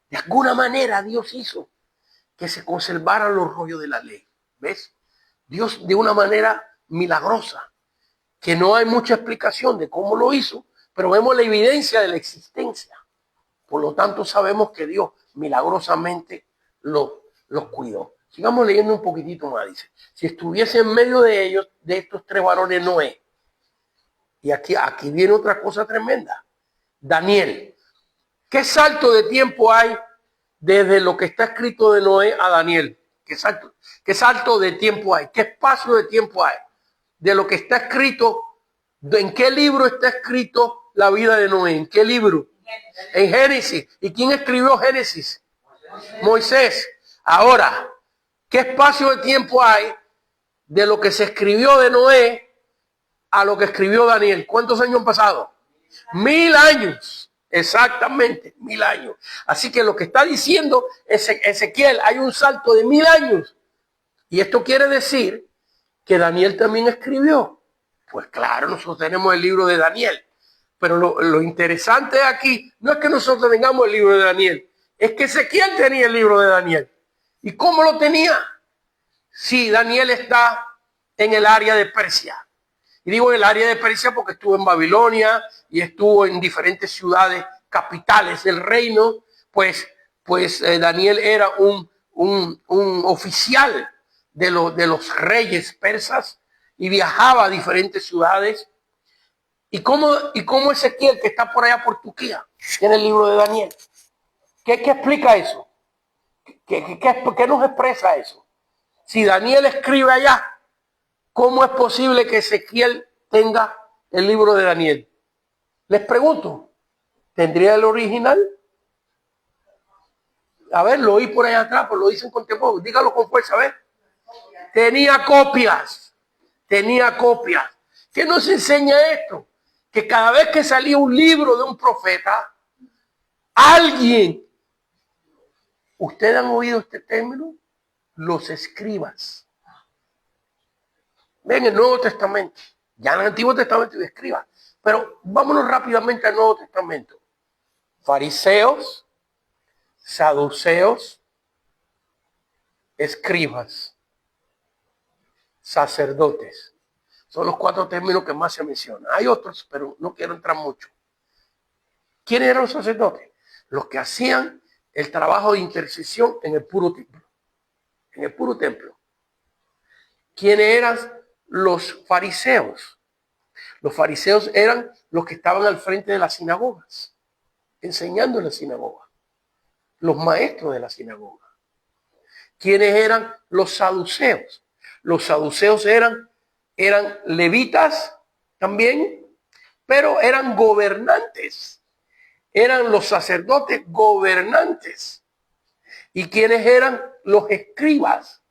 de alguna manera Dios hizo que se conservaran los rollos de la ley. ¿Ves? Dios de una manera milagrosa, que no hay mucha explicación de cómo lo hizo, pero vemos la evidencia de la existencia. Por lo tanto, sabemos que Dios milagrosamente los cuidó. Sigamos leyendo un poquitito más. Dice, si estuviese en medio de ellos, de estos tres varones, Noé. Y aquí viene otra cosa tremenda. Daniel. ¿Qué salto de tiempo hay desde lo que está escrito de Noé a Daniel? ¿Qué salto de tiempo hay? ¿Qué espacio de tiempo hay? De lo que está escrito, ¿en qué libro está escrito la vida de Noé? ¿En qué libro? En Génesis. ¿Y quién escribió Génesis? Moisés. Ahora, ¿qué espacio de tiempo hay de lo que se escribió de Noé a lo que escribió Daniel? ¿Cuántos años han pasado? 1000 años. Exactamente, 1000 años. Así que lo que está diciendo Ezequiel, hay un salto de 1000 años. Y esto quiere decir que Daniel también escribió. Pues claro, nosotros tenemos el libro de Daniel. Pero lo interesante aquí no es que nosotros tengamos el libro de Daniel, es que Ezequiel tenía el libro de Daniel. ¿Y cómo lo tenía? Sí, Daniel está en el área de Persia. Y digo en el área de Persia porque estuvo en Babilonia y estuvo en diferentes ciudades capitales del reino. Pues Daniel era un oficial de los reyes persas y viajaba a diferentes ciudades. ¿Y cómo Ezequiel, que está por allá por Turquía, tiene el libro de Daniel? ¿Qué explica eso? ¿Qué nos expresa eso? Si Daniel escribe allá, ¿cómo es posible que Ezequiel tenga el libro de Daniel? Les pregunto, ¿tendría el original? A ver, lo oí por allá atrás, pues lo dicen con temor. Dígalo con fuerza, a ver. Tenía copias. ¿Qué nos enseña esto? Que cada vez que salía un libro de un profeta, alguien, ¿ustedes han oído este término? Los escribas. Ven el Nuevo Testamento, ya en el Antiguo Testamento y escribas. Pero vámonos rápidamente al Nuevo Testamento. Fariseos, saduceos, escribas, sacerdotes. Son los 4 términos que más se mencionan. Hay otros, pero no quiero entrar mucho. ¿Quiénes eran los sacerdotes? Los que hacían el trabajo de intercesión en el puro templo. En el puro templo. ¿Quiénes eran los fariseos? Los fariseos eran los que estaban al frente de las sinagogas, enseñando en la sinagoga. Los maestros de la sinagoga. ¿Quiénes eran los saduceos? Los saduceos eran levitas también, pero eran gobernantes. Eran los sacerdotes gobernantes. ¿Y quiénes eran los escribas?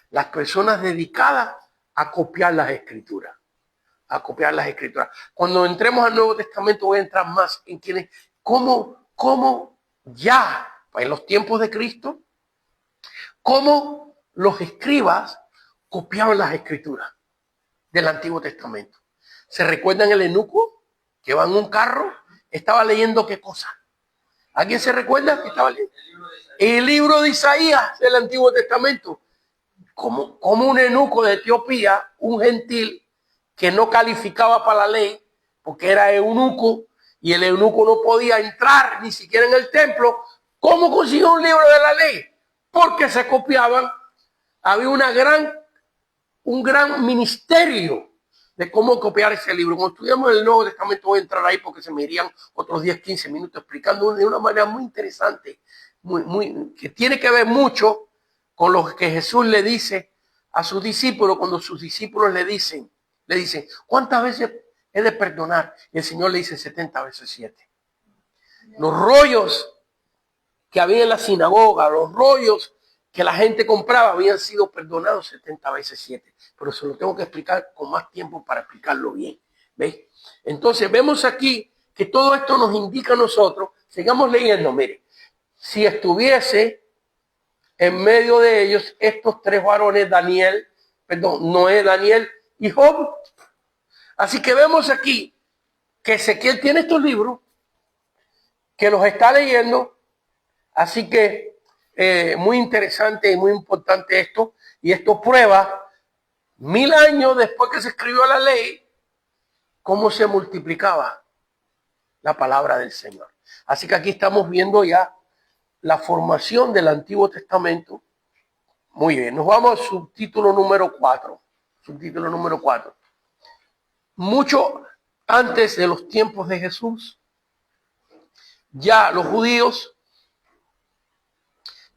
Las personas dedicadas a copiar las escrituras. A copiar las escrituras. Cuando entremos al Nuevo Testamento voy a entrar más en quiénes, cómo ya en los tiempos de Cristo, cómo los escribas copiaban las escrituras del Antiguo Testamento. ¿Se recuerdan el eunuco que va en un carro? Estaba leyendo qué cosa. ¿Alguien se recuerda que estaba leyendo? El libro de Isaías del Antiguo Testamento. Como un eunuco de Etiopía, un gentil que no calificaba para la ley, porque era eunuco, y el eunuco no podía entrar ni siquiera en el templo. ¿Cómo consiguió un libro de la ley? Porque se copiaban. Había un gran ministerio de cómo copiar ese libro. Cuando estudiamos el Nuevo Testamento voy a entrar ahí porque se me irían otros 10, 15 minutos explicando de una manera muy interesante, que tiene que ver mucho con lo que Jesús le dice a sus discípulos cuando sus discípulos le dicen, ¿cuántas veces he de perdonar? Y el Señor le dice 70 veces 7. Los rollos que había en la sinagoga, los rollos que la gente compraba habían sido perdonados 70 veces 7. Pero se lo tengo que explicar con más tiempo para explicarlo bien. ¿Veis? Entonces vemos aquí que todo esto nos indica a nosotros, sigamos leyendo, mire, si estuviese en medio de ellos estos tres varones, Noé, Daniel y Job. Así que vemos aquí que Ezequiel tiene estos libros, que los está leyendo. Así que muy interesante y muy importante esto. Y esto prueba 1000 años después que se escribió la ley, cómo se multiplicaba la palabra del Señor. Así que aquí estamos viendo ya la formación del Antiguo Testamento. Muy bien, nos vamos al subtítulo número 4. Subtítulo número 4. Mucho antes de los tiempos de Jesús, ya los judíos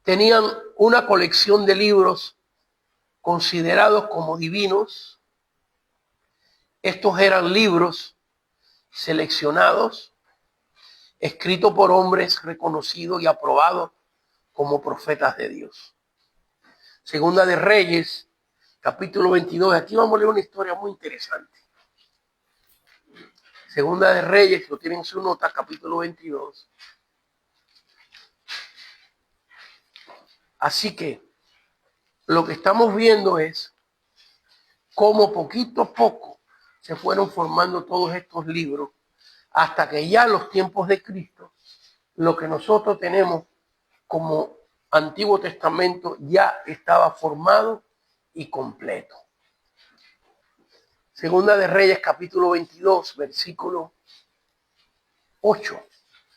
tenían una colección de libros considerados como divinos. Estos eran libros seleccionados, escritos por hombres reconocidos y aprobados como profetas de Dios. Segunda de Reyes, capítulo 22. Aquí vamos a leer una historia muy interesante. Segunda de Reyes, lo tienen en su nota, capítulo 22. Así que lo que estamos viendo es cómo poquito a poco se fueron formando todos estos libros hasta que ya en los tiempos de Cristo, lo que nosotros tenemos como Antiguo Testamento ya estaba formado y completo. Segunda de Reyes, capítulo 22, versículo 8.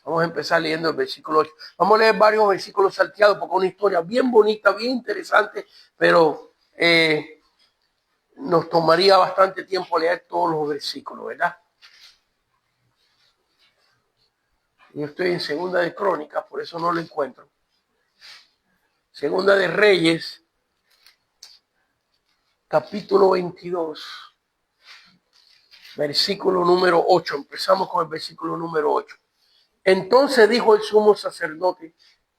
Vamos a empezar leyendo el versículo 8. Vamos a leer varios versículos salteados porque es una historia bien bonita, bien interesante, pero nos tomaría bastante tiempo leer todos los versículos, ¿verdad? Yo estoy en Segunda de Crónicas, por eso no lo encuentro. Segunda de Reyes, capítulo 22, versículo número 8. Empezamos con el versículo número 8. Entonces dijo el sumo sacerdote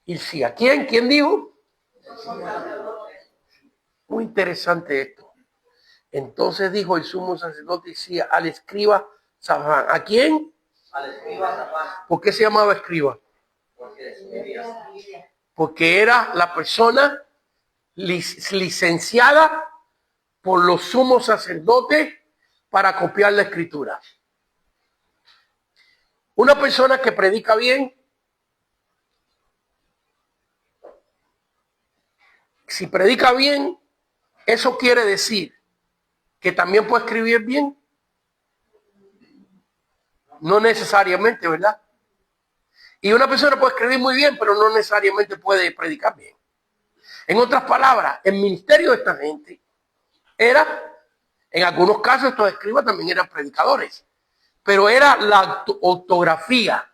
Hilcías. ¿Quién dijo? Muy interesante esto. Entonces dijo el sumo sacerdote Hilcías al escriba Safán. ¿A quién? Al escriba Safán. ¿Por qué se llamaba escriba? Porque escribía. Porque era la persona licenciada por los sumos sacerdotes para copiar la escritura. Una persona que predica bien, si predica bien, eso quiere decir que también puede escribir bien. No necesariamente, ¿verdad? Y una persona puede escribir muy bien, pero no necesariamente puede predicar bien. En otras palabras, el ministerio de esta gente era, en algunos casos estos escribas también eran predicadores. pero era la ortografía,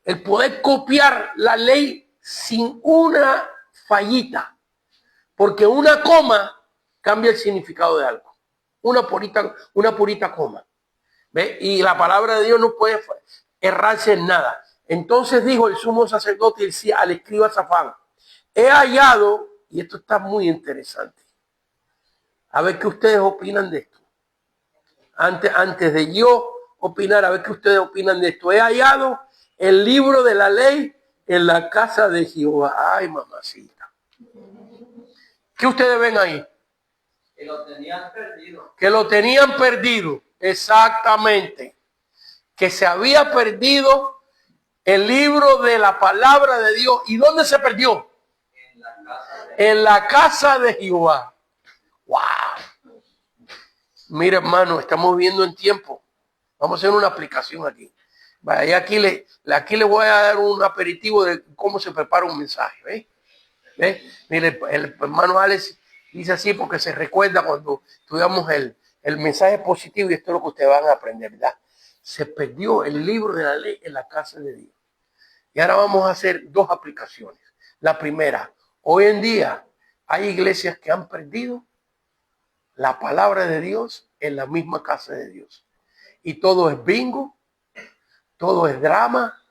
el poder copiar la ley sin una fallita, porque una coma cambia el significado de algo, una purita coma. ¿Ve? Y la palabra de Dios no puede errarse en nada. Entonces dijo el sumo sacerdote al escriba Safán: he hallado, y esto está muy interesante, a ver qué ustedes opinan de esto. Antes de yo opinar, a ver qué ustedes opinan de esto. He hallado el libro de la ley en la casa de Jehová. Ay, mamacita. ¿Qué ustedes ven ahí? Que lo tenían perdido. Que lo tenían perdido. Exactamente. Que se había perdido el libro de la palabra de Dios. ¿Y dónde se perdió? En la casa de Jehová. ¡Wow! Mira, hermano, estamos viendo en tiempo. Vamos a hacer una aplicación aquí. Vaya, aquí le voy a dar un aperitivo de cómo se prepara un mensaje. ¿Ve? ¿Ve? Mire, el hermano Alex dice así porque se recuerda cuando estudiamos el mensaje positivo, y esto es lo que ustedes van a aprender, ¿verdad? Se perdió el libro de la ley en la casa de Dios. Y ahora vamos a hacer dos aplicaciones. La primera, hoy en día hay iglesias que han perdido la palabra de Dios en la misma casa de Dios. Y todo es bingo, todo es drama,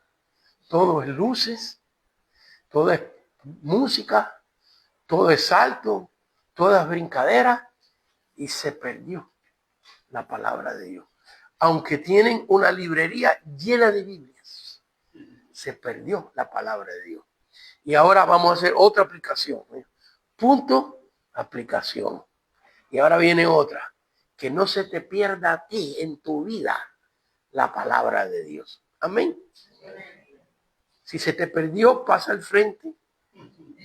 todo es luces, todo es música, todo es salto, toda es brincadera, y se perdió la palabra de Dios. Aunque tienen una librería llena de Biblias, se perdió la palabra de Dios. Y ahora vamos a hacer otra aplicación. Punto, aplicación. Y ahora viene otra. Que no se te pierda a ti en tu vida la palabra de Dios. Amén. Si se te perdió, pasa al frente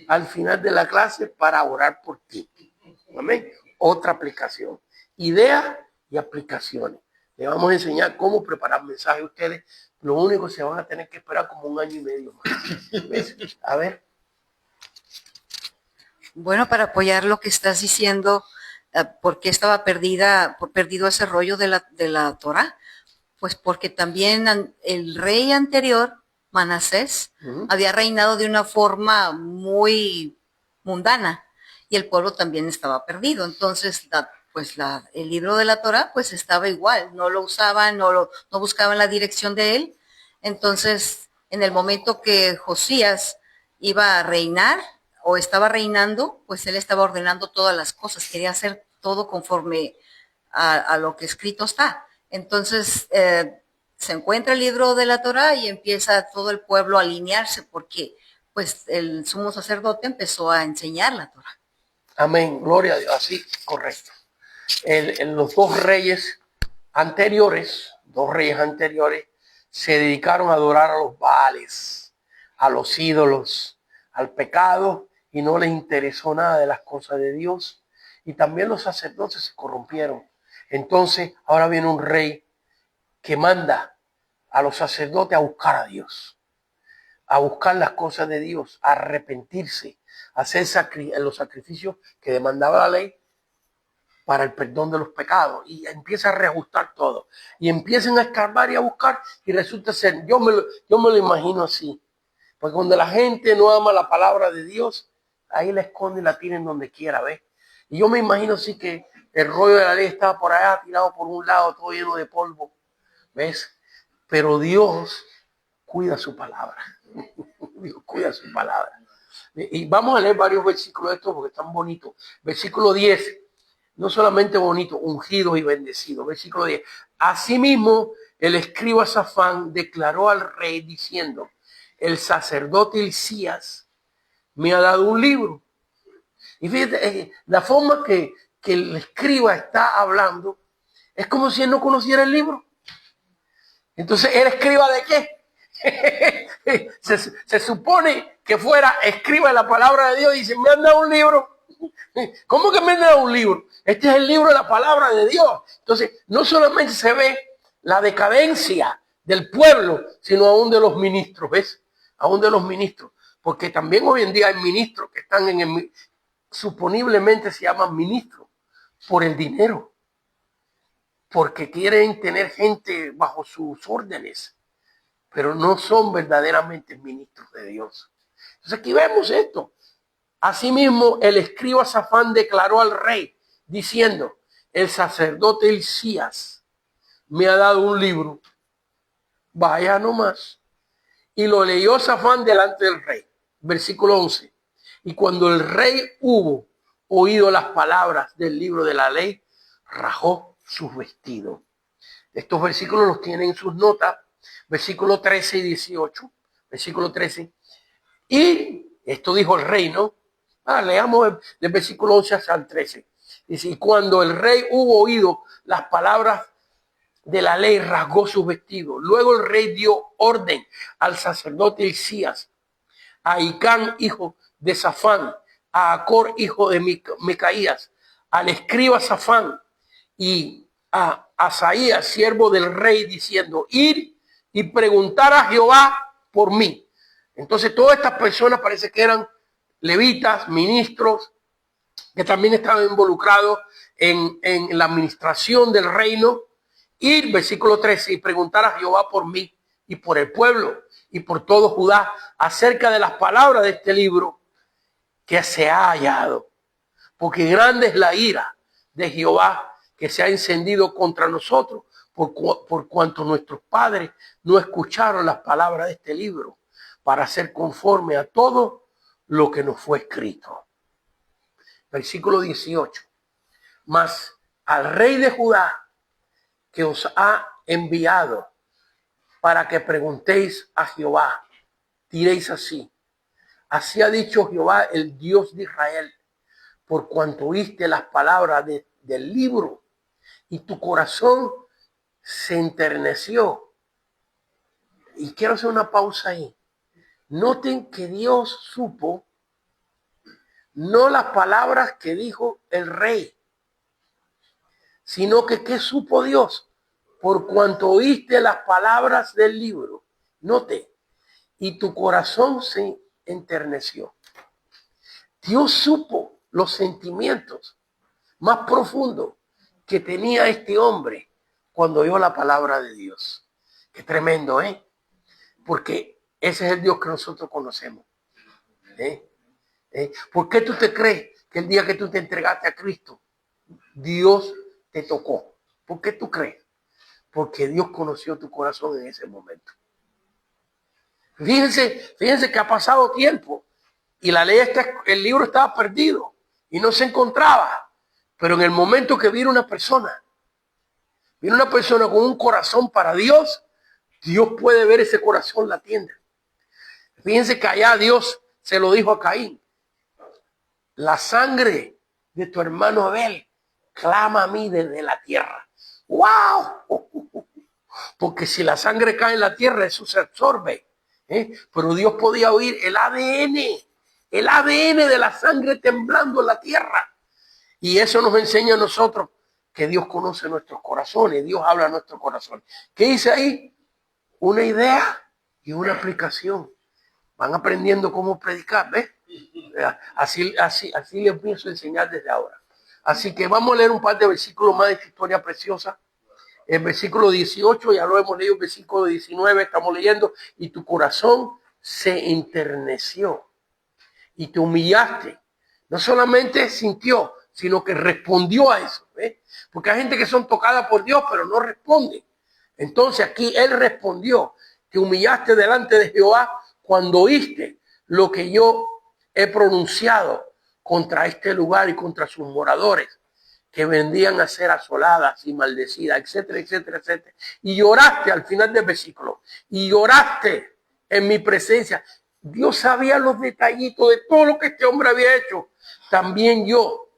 al final de la clase para orar por ti. Amén. Otra aplicación. Ideas y aplicaciones. Le vamos a enseñar cómo preparar mensajes a ustedes. Lo único, se van a tener que esperar como 1 año y medio más. ¿Ves? A ver. Bueno, para apoyar lo que estás diciendo, ¿por qué estaba perdido ese rollo de la Torah? Pues porque también el rey anterior, Manasés, había reinado de una forma muy mundana y el pueblo también estaba perdido. Entonces, el libro de la Torah pues estaba igual, no lo usaban, no buscaban la dirección de él. Entonces, en el momento que Josías iba a reinar o estaba reinando, pues él estaba ordenando todas las cosas, quería hacer todo conforme a lo que escrito está. Entonces, se encuentra el libro de la Torah y empieza todo el pueblo a alinearse porque pues el sumo sacerdote empezó a enseñar la Torah. Amén, gloria a Dios, así, correcto. Los dos reyes anteriores, se dedicaron a adorar a los baales, a los ídolos, al pecado, y no les interesó nada de las cosas de Dios. Y también los sacerdotes se corrompieron. Entonces, ahora viene un rey que manda a los sacerdotes a buscar a Dios, a buscar las cosas de Dios, a arrepentirse, a hacer los sacrificios que demandaba la ley para el perdón de los pecados, y empieza a reajustar todo, y empiezan a escarbar y a buscar, y resulta ser, yo me lo imagino así, porque cuando la gente no ama la palabra de Dios, ahí la esconde y la tienen donde quiera, ¿ves? Y yo me imagino así que el rollo de la ley estaba por allá, tirado por un lado, todo lleno de polvo, ¿ves? Pero Dios cuida su palabra. Dios cuida su palabra. Y vamos a leer varios versículos de estos porque están bonitos. Versículo 10, no solamente bonito, ungidos y bendecidos. Versículo 10. Asimismo, el escriba Safán declaró al rey diciendo: el sacerdote Hilcías me ha dado un libro. Y fíjate, la forma que el escriba está hablando es como si él no conociera el libro. Entonces, ¿él escriba de qué? se supone que fuera escriba de la palabra de Dios y dice: me han dado un libro. ¿Cómo que me han dado un libro? Este es el libro de la palabra de Dios. Entonces, no solamente se ve la decadencia del pueblo, sino aún de los ministros, ¿ves? Aún de los ministros. Porque también hoy en día hay ministros que están suponiblemente se llaman ministros por el dinero. porque quieren tener gente bajo sus órdenes, pero no son verdaderamente ministros de Dios. Entonces aquí vemos esto. Asimismo, el escriba Safán declaró al rey, diciendo, el sacerdote Hilcías me ha dado un libro, vaya nomás. Y lo leyó Safán delante del rey. Versículo 11. Y cuando el rey hubo oído las palabras del libro de la ley, rajó sus vestidos. Estos versículos los tienen en sus notas, versículos 13 y 18. Versículo 13. Y esto dijo el rey, ¿no? Leamos del versículo 11 hasta el 13. Dice, y cuando el rey hubo oído las palabras de la ley, rasgó sus vestidos. Luego el rey dio orden al sacerdote Hilcías, a Hicam, hijo de Safán, a Acor, hijo de Micaías, al escriba Safán y a Asaías, siervo del rey, diciendo, ir y preguntar a Jehová por mí. Entonces todas estas personas parece que eran levitas, ministros, que también estaban involucrados en la administración del reino. Ir, versículo 13, y preguntar a Jehová por mí y por el pueblo y por todo Judá acerca de las palabras de este libro que se ha hallado. Porque grande es la ira de Jehová que se ha encendido contra nosotros por cuanto nuestros padres no escucharon las palabras de este libro para hacer conforme a todo lo que nos fue escrito. Versículo 18. Mas al rey de Judá que os ha enviado para que preguntéis a Jehová, diréis así, así ha dicho Jehová, el Dios de Israel, por cuanto oíste las palabras del libro y tu corazón se enterneció. Y quiero hacer una pausa ahí. Noten que Dios supo no las palabras que dijo el rey, sino que ¿qué supo Dios? Por cuanto oíste las palabras del libro. Note, y tu corazón se enterneció. Dios supo los sentimientos más profundos que tenía este hombre cuando oyó la palabra de Dios. Qué tremendo, ¿eh? Porque ese es el Dios que nosotros conocemos. ¿Por qué tú te crees que el día que tú te entregaste a Cristo, Dios te tocó? ¿Por qué tú crees? Porque Dios conoció tu corazón en ese momento. Fíjense que ha pasado tiempo y el libro estaba perdido y no se encontraba. Pero en el momento que vino una persona con un corazón para Dios, Dios puede ver ese corazón latiendo. Fíjense que allá Dios se lo dijo a Caín. La sangre de tu hermano Abel clama a mí desde la tierra. ¡Wow! Porque si la sangre cae en la tierra, eso se absorbe. Pero Dios podía oír el ADN de la sangre temblando en la tierra. Y eso nos enseña a nosotros que Dios conoce nuestros corazones, Dios habla a nuestros corazones. ¿Qué dice ahí? Una idea y una aplicación. Van aprendiendo cómo predicar, ¿ves? Así les pienso enseñar desde ahora. Así que vamos a leer un par de versículos más de esta historia preciosa. El versículo 18, ya lo hemos leído, el versículo 19, estamos leyendo, y tu corazón se enterneció y te humillaste. No solamente sintió, sino que respondió a eso. Porque hay gente que son tocadas por Dios, pero no responden. Entonces aquí él respondió, te humillaste delante de Jehová cuando oíste lo que yo he pronunciado contra este lugar y contra sus moradores, que vendían a ser asoladas y maldecidas, etcétera, etcétera, etcétera. Y lloraste al final del versículo. Y lloraste en mi presencia. Dios sabía los detallitos de todo lo que este hombre había hecho. También yo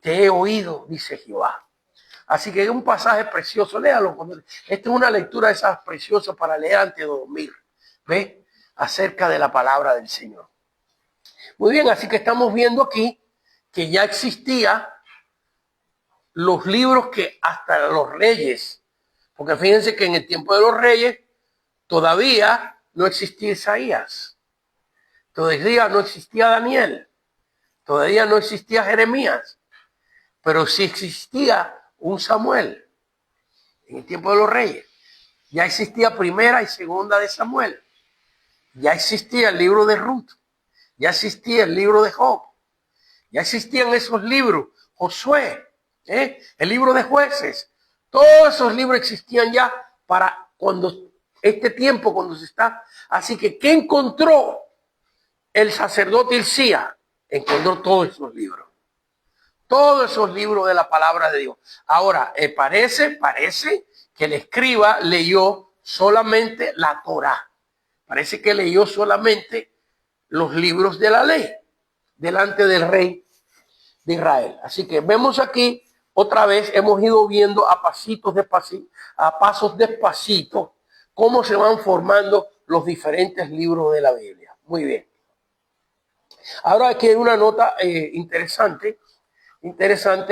te he oído, dice Jehová. Así que es un pasaje precioso. Léalo. Esta es una lectura de esas preciosas para leer antes de dormir. ¿Ves? Acerca de la palabra del Señor. Muy bien, así que estamos viendo aquí que ya existía los libros que hasta los reyes, porque fíjense que en el tiempo de los reyes todavía no existía Isaías, todavía no existía Daniel, todavía no existía Jeremías, pero sí existía un Samuel. en el tiempo de los reyes. Ya existía primera y segunda de Samuel. Ya existía el libro de Ruth. Ya existía el libro de Job. Ya existían esos libros. Josué, el libro de Jueces. Todos esos libros existían ya para cuando este tiempo, cuando se está. Así que, ¿qué encontró el sacerdote Hilcías? Encontró todos esos libros. Todos esos libros de la palabra de Dios. Ahora, parece que el escriba leyó solamente la Torá. Parece que leyó solamente los libros de la ley delante del rey de Israel. Así que vemos aquí, otra vez hemos ido viendo a pasos despacitos, cómo se van formando los diferentes libros de la Biblia. Muy bien. Ahora aquí hay una nota interesante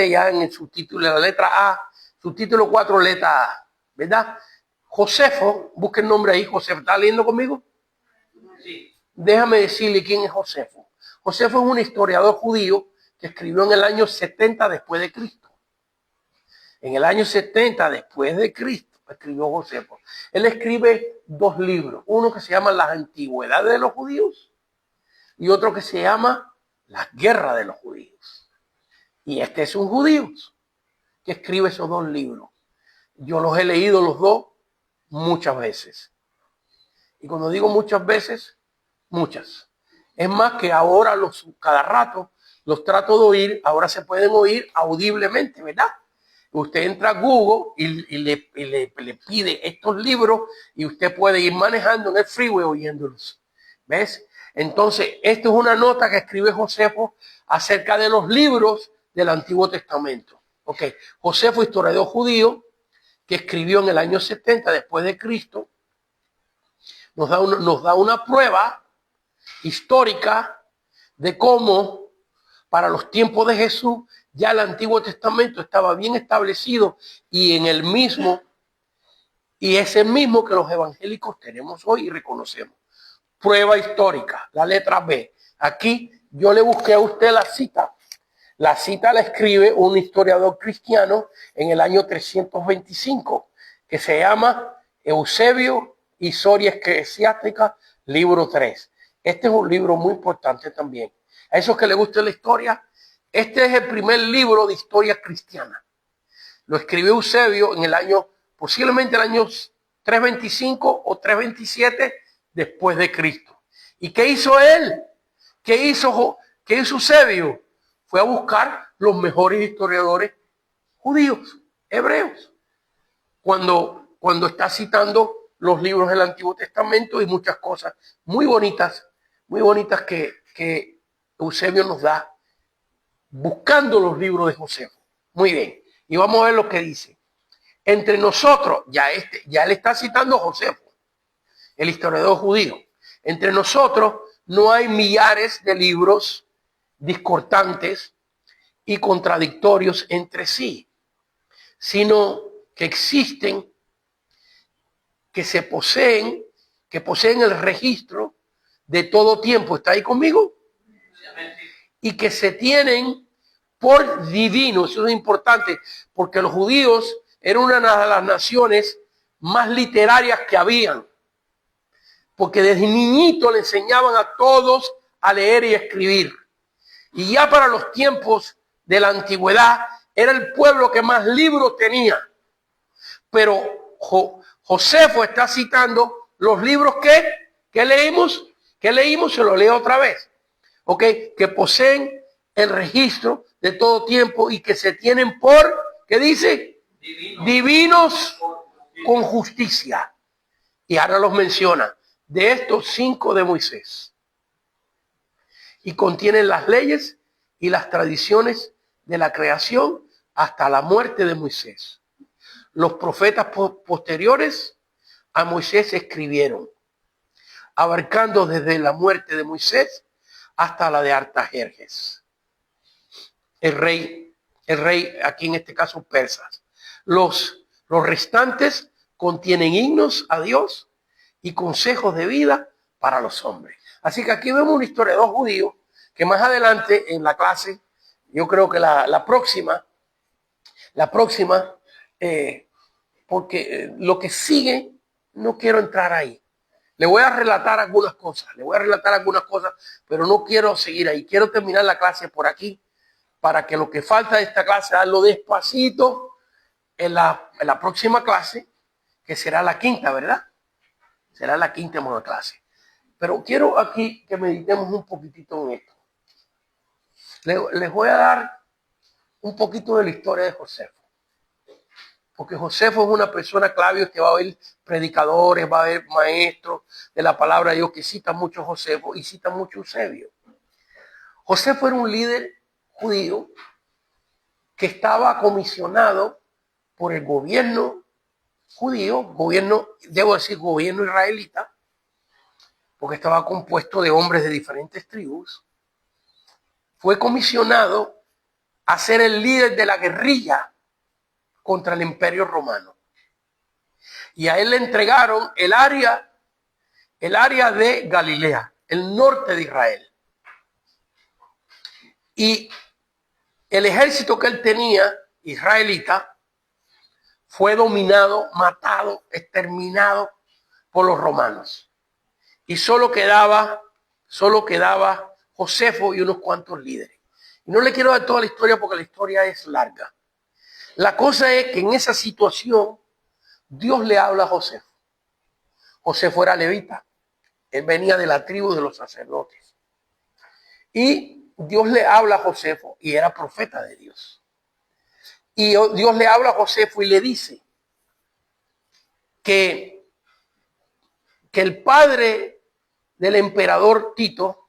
ya en el subtítulo, la letra A, subtítulo 4, letra A, ¿verdad? Josefo, busque el nombre ahí, Josefo, ¿está leyendo conmigo? Sí. Déjame decirle quién es Josefo. Josefo es un historiador judío que escribió en el año 70 después de Cristo. En el año 70 después de Cristo escribió Josefo. Él escribe 2 libros, uno que se llama Las Antigüedades de los Judíos y otro que se llama Las Guerras de los Judíos. Y este es un judío que escribe esos 2 libros. Yo los he leído los 2 muchas veces. Y cuando digo muchas veces, muchas. Es más que ahora cada rato los trato de oír, ahora se pueden oír audiblemente, ¿verdad? Usted entra a Google y le pide estos libros y usted puede ir manejando en el freeway oyéndolos. ¿Ves? Entonces, esto es una nota que escribe Josefo acerca de los libros del Antiguo Testamento. Ok, Josefo, historiador judío, que escribió en el año 70 después de Cristo, nos da una prueba histórica de cómo para los tiempos de Jesús ya el Antiguo Testamento estaba bien establecido y es el mismo que los evangélicos tenemos hoy y reconocemos. Prueba histórica, la letra B. Aquí yo le busqué a usted la cita. La cita la escribe un historiador cristiano en el año 325, que se llama Eusebio, Historia Eclesiástica, libro 3. Este es un libro muy importante también. A esos que les gusta la historia, este es el primer libro de historia cristiana. Lo escribió Eusebio en el año, posiblemente el año 325 o 327 después de Cristo. ¿Y qué hizo él? ¿Qué hizo Eusebio? Fue a buscar los mejores historiadores judíos, hebreos, cuando está citando los libros del Antiguo Testamento y muchas cosas muy bonitas que Eusebio nos da buscando los libros de Josefo. Muy bien, y vamos a ver lo que dice. Entre nosotros, ya él está citando a Josefo, el historiador judío. Entre nosotros no hay millares de libros discordantes y contradictorios entre sí, sino que existen, que poseen el registro de todo tiempo. ¿Está ahí conmigo? Y que se tienen por divinos. Eso es importante, porque los judíos eran una de las naciones más literarias que habían, porque desde niñito le enseñaban a todos a leer y escribir. Y ya para los tiempos de la antigüedad era el pueblo que más libros tenía. Pero Josefo está citando los libros que leímos, se lo leo otra vez. ¿Ok? Que poseen el registro de todo tiempo y que se tienen por, ¿qué dice? Divinos con justicia. Y ahora los menciona. De estos 5 de Moisés. Y contienen las leyes y las tradiciones de la creación hasta la muerte de Moisés. Los profetas posteriores a Moisés escribieron, abarcando desde la muerte de Moisés hasta la de Artajerjes, el rey aquí en este caso persas. Los restantes contienen himnos a Dios y consejos de vida para los hombres. Así que aquí vemos un historiador judío que más adelante en la clase, yo creo que la próxima porque lo que sigue no quiero entrar ahí. Le voy a relatar algunas cosas, pero no quiero seguir ahí. Quiero terminar la clase por aquí para que lo que falta de esta clase, darlo despacito en la próxima clase, que será la quinta, ¿verdad? Será la quinta clase. Pero quiero aquí que meditemos un poquitito en esto. Les voy a dar un poquito de la historia de Josefo. Porque Josefo es una persona clave, que va a haber predicadores, va a haber maestros de la palabra de Dios que citan mucho a Josefo y citan mucho a Eusebio. Josefo era un líder judío que estaba comisionado por el gobierno judío, gobierno israelita, porque estaba compuesto de hombres de diferentes tribus. Fue comisionado a ser el líder de la guerrilla contra el Imperio Romano. Y a él le entregaron el área de Galilea, el norte de Israel. Y el ejército que él tenía, israelita, fue dominado, matado, exterminado por los romanos. Y solo quedaba Josefo y unos cuantos líderes. Y no le quiero dar toda la historia porque la historia es larga. La cosa es que en esa situación Dios le habla a Josefo. Josefo era levita. Él venía de la tribu de los sacerdotes. Y Dios le habla a Josefo y era profeta de Dios. Y Dios le habla a Josefo y le dice que el padre del emperador Tito,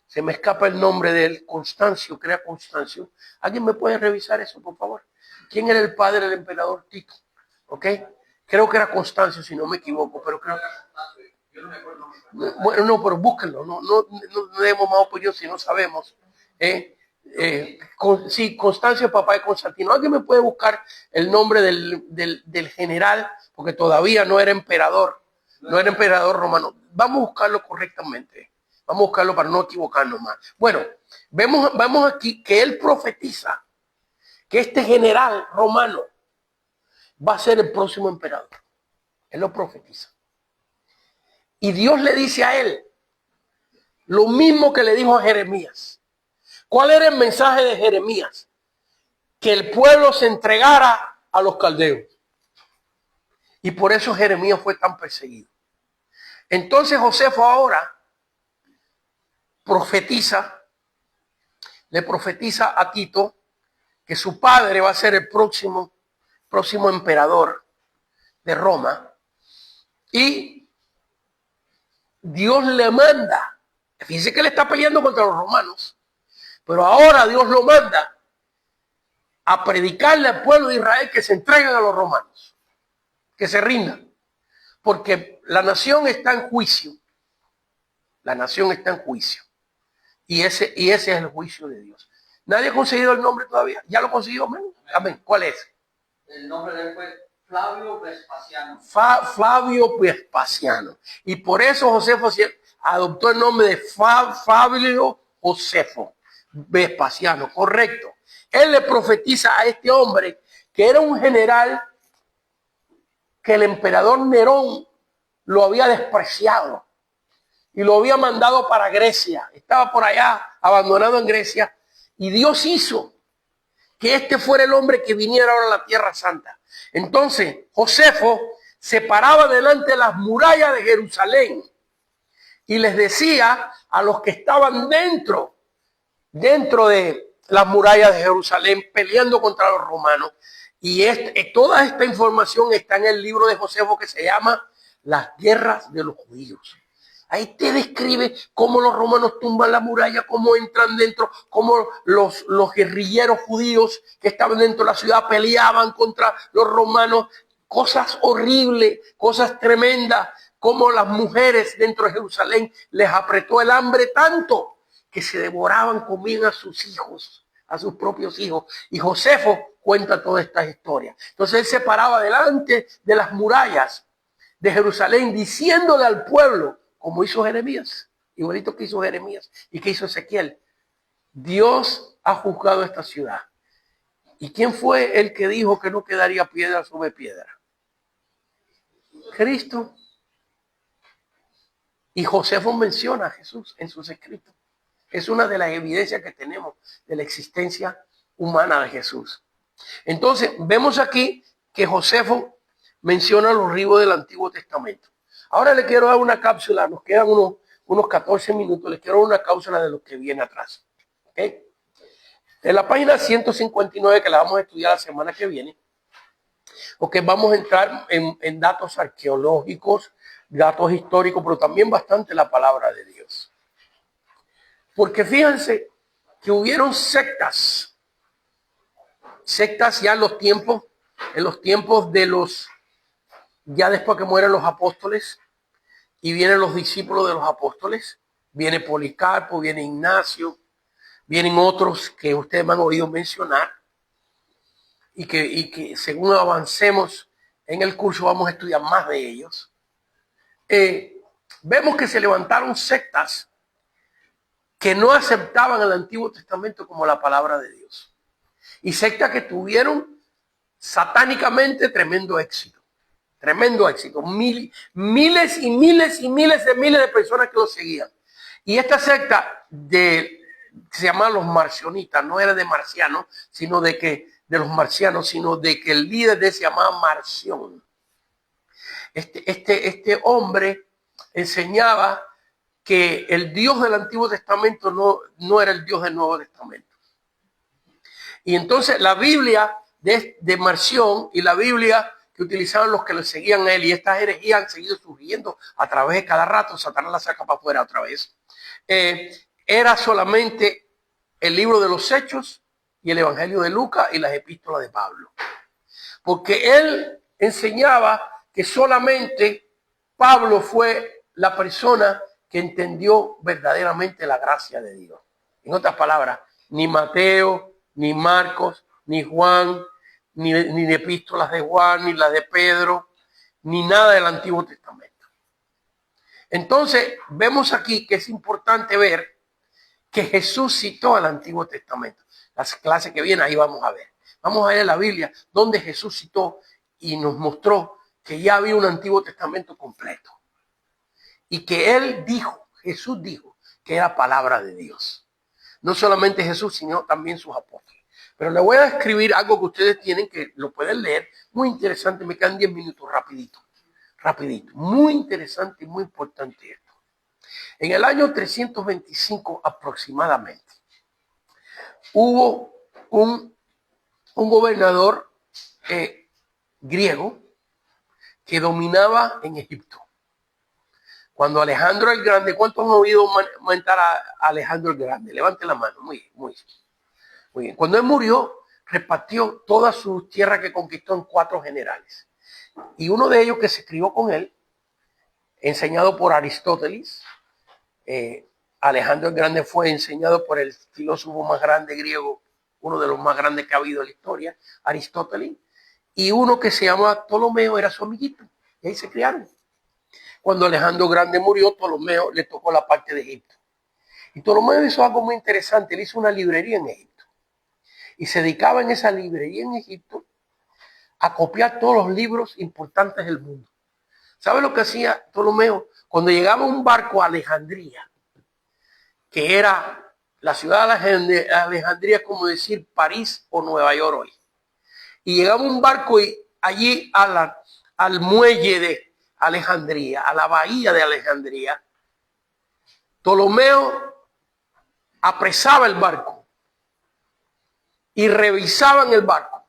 se me escapa el nombre de él, Constancio, crea Constancio. ¿Alguien me puede revisar eso, por favor? ¿Quién era el padre del emperador Tito? ¿Ok? Creo que era Constancio, si no me equivoco, pero creo que... Bueno, no, pero búsquenlo, no demos más opinión si no sabemos. Sí, Constancio, papá de Constantino. ¿Alguien me puede buscar el nombre del general? Porque todavía no era emperador romano. Vamos a buscarlo correctamente. Vamos a buscarlo para no equivocarnos más. Bueno, vemos aquí que él profetiza que este general romano va a ser el próximo emperador. Él lo profetiza. Y Dios le dice a él lo mismo que le dijo a Jeremías. ¿Cuál era el mensaje de Jeremías? Que el pueblo se entregara a los caldeos. Y por eso Jeremías fue tan perseguido. Entonces Josefo ahora le profetiza a Tito que su padre va a ser el próximo emperador de Roma. Y Dios le manda, fíjense que él está peleando contra los romanos, pero ahora Dios lo manda a predicarle al pueblo de Israel que se entreguen a los romanos, que se rindan, porque la nación está en juicio. La nación está en juicio. Y ese es el juicio de Dios. ¿Nadie ha conseguido el nombre todavía? ¿Ya lo consiguió? Amén. ¿Cuál es? El nombre de él fue Flavio Vespasiano. Flavio Vespasiano. Y por eso Josefo adoptó el nombre de Flavio Josefo Vespasiano. Correcto. Él le profetiza a este hombre que era un general que el emperador Nerón lo había despreciado y lo había mandado para Grecia. Estaba por allá abandonado en Grecia y Dios hizo que este fuera el hombre que viniera ahora a la Tierra Santa. Entonces Josefo se paraba delante de las murallas de Jerusalén y les decía a los que estaban dentro de las murallas de Jerusalén peleando contra los romanos. Y toda esta información está en el libro de Josefo que se llama Las guerras de los judíos. Ahí te describe cómo los romanos tumban la muralla, cómo entran dentro, cómo los guerrilleros judíos que estaban dentro de la ciudad peleaban contra los romanos. Cosas horribles, cosas tremendas, cómo las mujeres dentro de Jerusalén les apretó el hambre tanto que se devoraban, comían a sus hijos, a sus propios hijos. Y Josefo cuenta todas estas historias. Entonces él se paraba delante de las murallas de Jerusalén diciéndole al pueblo, como hizo Jeremías, igualito que hizo Jeremías y que hizo Ezequiel: Dios ha juzgado esta ciudad. ¿Y quién fue el que dijo que no quedaría piedra sobre piedra? Cristo. Y Josefo menciona a Jesús en sus escritos. Es una de las evidencias que tenemos de la existencia humana de Jesús. Entonces, vemos aquí que Josefo menciona los libros del Antiguo Testamento. Ahora le quiero dar una cápsula, nos quedan unos 14 minutos, les quiero dar una cápsula de lo que viene atrás. ¿Okay? En la página 159, que la vamos a estudiar la semana que viene, porque vamos a entrar en datos arqueológicos, datos históricos, pero también bastante la palabra de Dios. Porque fíjense que hubieron sectas ya en los tiempos de los, ya después que mueren los apóstoles y vienen los discípulos de los apóstoles, viene Policarpo, viene Ignacio, vienen otros que ustedes me han oído mencionar y que según avancemos en el curso vamos a estudiar más de ellos. Vemos que se levantaron sectas que no aceptaban el Antiguo Testamento como la palabra de Dios. Y sectas que tuvieron satánicamente tremendo éxito. Tremendo éxito. Miles y miles de personas que lo seguían. Y esta secta se llamaban los marcionitas, no era de marcianos, sino de los marcianos, sino de que el líder se llamaba Marción. Este hombre enseñaba que el Dios del Antiguo Testamento no era el Dios del Nuevo Testamento. Y entonces la Biblia de Marción y la Biblia que utilizaban los que lo seguían a él, y estas herejías han seguido surgiendo a través de cada rato, Satanás la saca para afuera otra vez, era solamente el libro de los Hechos y el Evangelio de Lucas y las epístolas de Pablo. Porque él enseñaba que solamente Pablo fue la persona que entendió verdaderamente la gracia de Dios. En otras palabras, ni Mateo, ni Marcos, ni Juan, ni de epístolas de Juan, ni las de Pedro, ni nada del Antiguo Testamento. Entonces, vemos aquí que es importante ver que Jesús citó al Antiguo Testamento. Las clases que vienen ahí vamos a ver. Vamos a ver en la Biblia donde Jesús citó y nos mostró que ya había un Antiguo Testamento completo. Y que Jesús dijo que era palabra de Dios. No solamente Jesús, sino también sus apóstoles. Pero le voy a escribir algo que ustedes tienen, que lo pueden leer. Muy interesante, me quedan 10 minutos, rapidito. Muy interesante y muy importante esto. En el año 325 aproximadamente, hubo un gobernador griego que dominaba en Egipto. Cuando Alejandro el Grande, ¿cuántos han oído comentar a Alejandro el Grande? Levanten la mano, muy bien. Cuando él murió, repartió toda su tierra que conquistó en 4 generales. Y uno de ellos que se crió con él, enseñado por Aristóteles, Alejandro el Grande fue enseñado por el filósofo más grande griego, uno de los más grandes que ha habido en la historia, Aristóteles, y uno que se llama Ptolomeo era su amiguito, y ahí se criaron. Cuando Alejandro Grande murió, Ptolomeo le tocó la parte de Egipto. Y Ptolomeo hizo algo muy interesante, él hizo una librería en Egipto. Y se dedicaba en esa librería en Egipto a copiar todos los libros importantes del mundo. ¿Sabe lo que hacía Ptolomeo? Cuando llegaba un barco a Alejandría, que era la ciudad de Alejandría, como decir París o Nueva York hoy. Y llegaba un barco y allí al muelle de Alejandría, a la bahía de Alejandría, Ptolomeo apresaba el barco y revisaban el barco.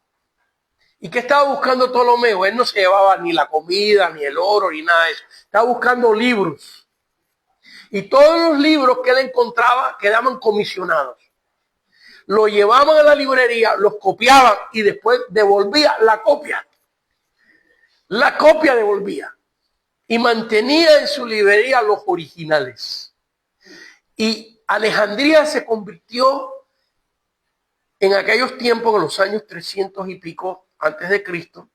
¿Y qué estaba buscando Ptolomeo? Él no se llevaba ni la comida, ni el oro, ni nada de eso. Estaba buscando libros. Y todos los libros que él encontraba quedaban comisionados. Lo llevaban a la librería, los copiaban y después devolvía la copia. La copia devolvía. Y mantenía en su librería los originales. Y Alejandría se convirtió en aquellos tiempos, en los años 300 y pico antes de Cristo,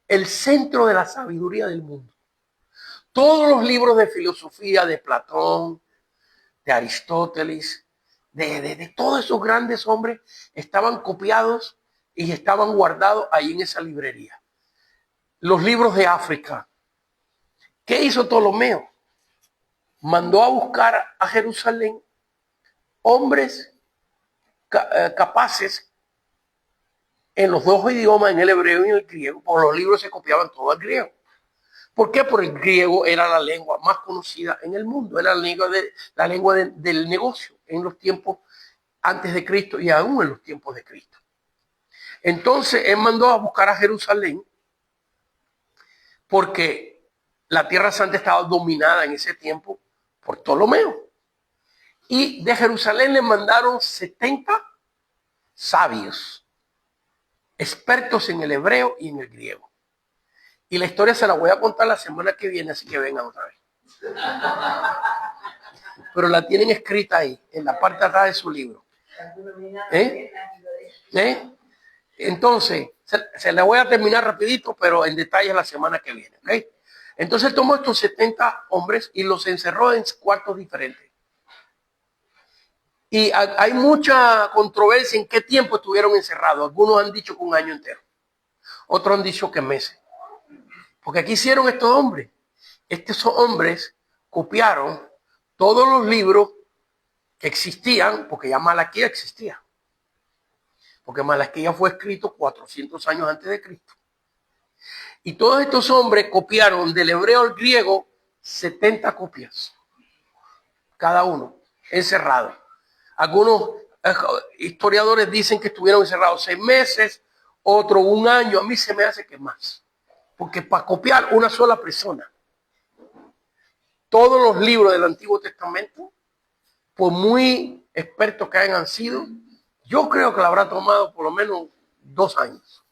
el centro de la sabiduría del mundo. Todos los libros de filosofía de Platón, de Aristóteles, de todos esos grandes hombres estaban copiados y estaban guardados ahí en esa librería. Los libros de África, ¿Qué hizo Ptolomeo? Mandó a buscar a Jerusalén hombres capaces en los dos idiomas, en el hebreo y en el griego, porque los libros se copiaban todo al griego. ¿Por qué? Porque el griego era la lengua más conocida en el mundo, era la lengua del negocio en los tiempos antes de Cristo y aún en los tiempos de Cristo. Entonces él mandó a buscar a Jerusalén porque la Tierra Santa estaba dominada en ese tiempo por Ptolomeo. Y de Jerusalén le mandaron 70 sabios, expertos en el hebreo y en el griego. Y la historia se la voy a contar la semana que viene, así que vengan otra vez. Pero la tienen escrita ahí, en la parte de atrás de su libro. Entonces, se la voy a terminar rapidito, pero en detalle la semana que viene. ¿Okay? Entonces tomó estos 70 hombres y los encerró en cuartos diferentes. Y hay mucha controversia en qué tiempo estuvieron encerrados. Algunos han dicho que un año entero. Otros han dicho que meses. Porque aquí hicieron estos hombres. Estos hombres copiaron todos los libros que existían, porque ya Malaquía existía. Porque Malaquía fue escrito 400 años antes de Cristo. Y todos estos hombres copiaron del hebreo al griego 70 copias. Cada uno, encerrado. Algunos historiadores dicen que estuvieron encerrados 6 meses, otros un año. A mí se me hace que más. Porque para copiar una sola persona, todos los libros del Antiguo Testamento, por muy expertos que hayan sido, yo creo que le habrá tomado por lo menos 2 años.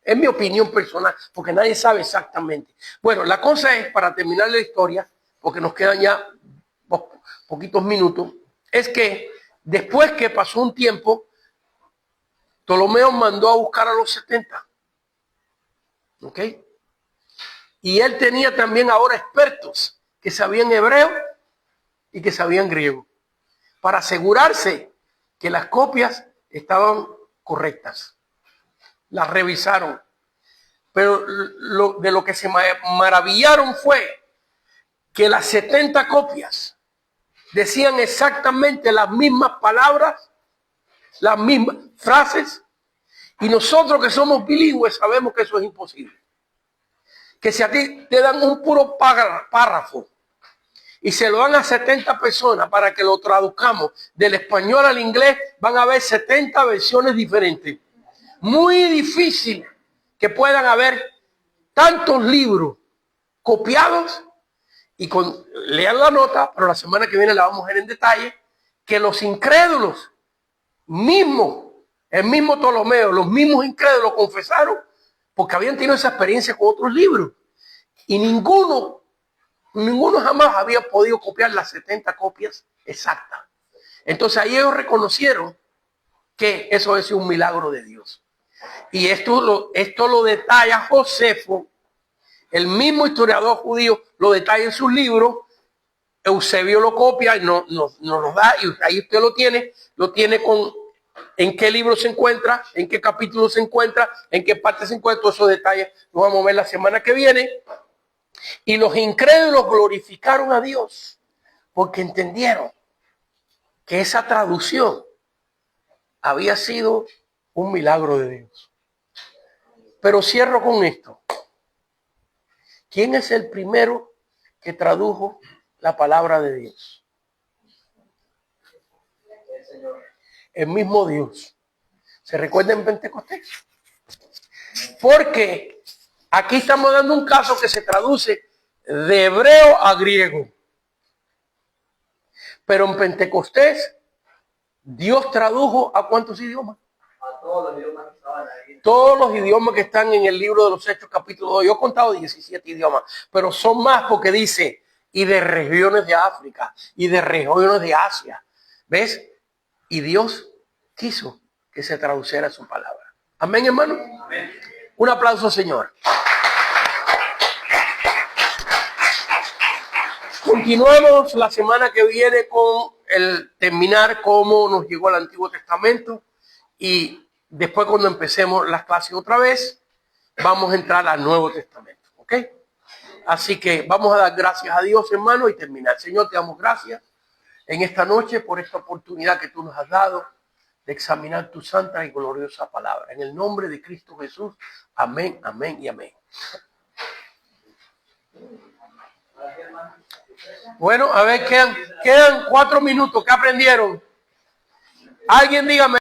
Es mi opinión personal, porque nadie sabe exactamente. Bueno, la cosa es, para terminar la historia, porque nos quedan ya poquitos minutos, es que después que pasó un tiempo, Ptolomeo mandó a buscar a los 70. ¿Ok? Y él tenía también ahora expertos que sabían hebreo y que sabían griego, para asegurarse que las copias estaban correctas. Las revisaron. Pero de lo que se maravillaron fue que las 70 copias decían exactamente las mismas palabras, las mismas frases, y nosotros que somos bilingües sabemos que eso es imposible. Que si a ti te dan un puro párrafo y se lo dan a 70 personas para que lo traduzcamos del español al inglés, van a haber 70 versiones diferentes. Muy difícil que puedan haber tantos libros copiados y lean la nota, pero la semana que viene la vamos a ver en detalle, que los incrédulos el mismo Ptolomeo, los mismos incrédulos confesaron porque habían tenido esa experiencia con otros libros. Y ninguno jamás había podido copiar las 70 copias exactas. Entonces ahí ellos reconocieron que eso es un milagro de Dios. Y esto lo detalla Josefo, el mismo historiador judío lo detalla en sus libros. Eusebio lo copia y nos lo da, y ahí usted lo tiene con en qué libro se encuentra, en qué capítulo se encuentra, en qué parte se encuentra. Todos esos detalles los vamos a ver la semana que viene. Y los incrédulos glorificaron a Dios porque entendieron que esa traducción había sido un milagro de Dios. Pero cierro con esto. ¿Quién es el primero que tradujo la palabra de Dios? El mismo Dios. ¿Se recuerda en Pentecostés? Porque aquí estamos dando un caso que se traduce de hebreo a griego. Pero en Pentecostés, Dios tradujo ¿a cuántos idiomas? A todos los idiomas que estaban ahí. Todos los idiomas que están en el libro de los Hechos, capítulo 2. Yo he contado 17 idiomas, pero son más porque dice, y de regiones de África, y de regiones de Asia. ¿Ves? Y Dios quiso que se traduciera su palabra. Amén, hermano. Amén. Un aplauso, Señor. Continuamos la semana que viene con el terminar cómo nos llegó el Antiguo Testamento, y después cuando empecemos las clases otra vez, vamos a entrar al Nuevo Testamento. ¿Ok? Así que vamos a dar gracias a Dios, hermano, y terminar. Señor, te damos gracias en esta noche por esta oportunidad que tú nos has dado de examinar tu santa y gloriosa palabra. En el nombre de Cristo Jesús. Amén, amén y amén. Bueno, a ver, quedan 4 minutos. ¿Qué aprendieron? Alguien dígame.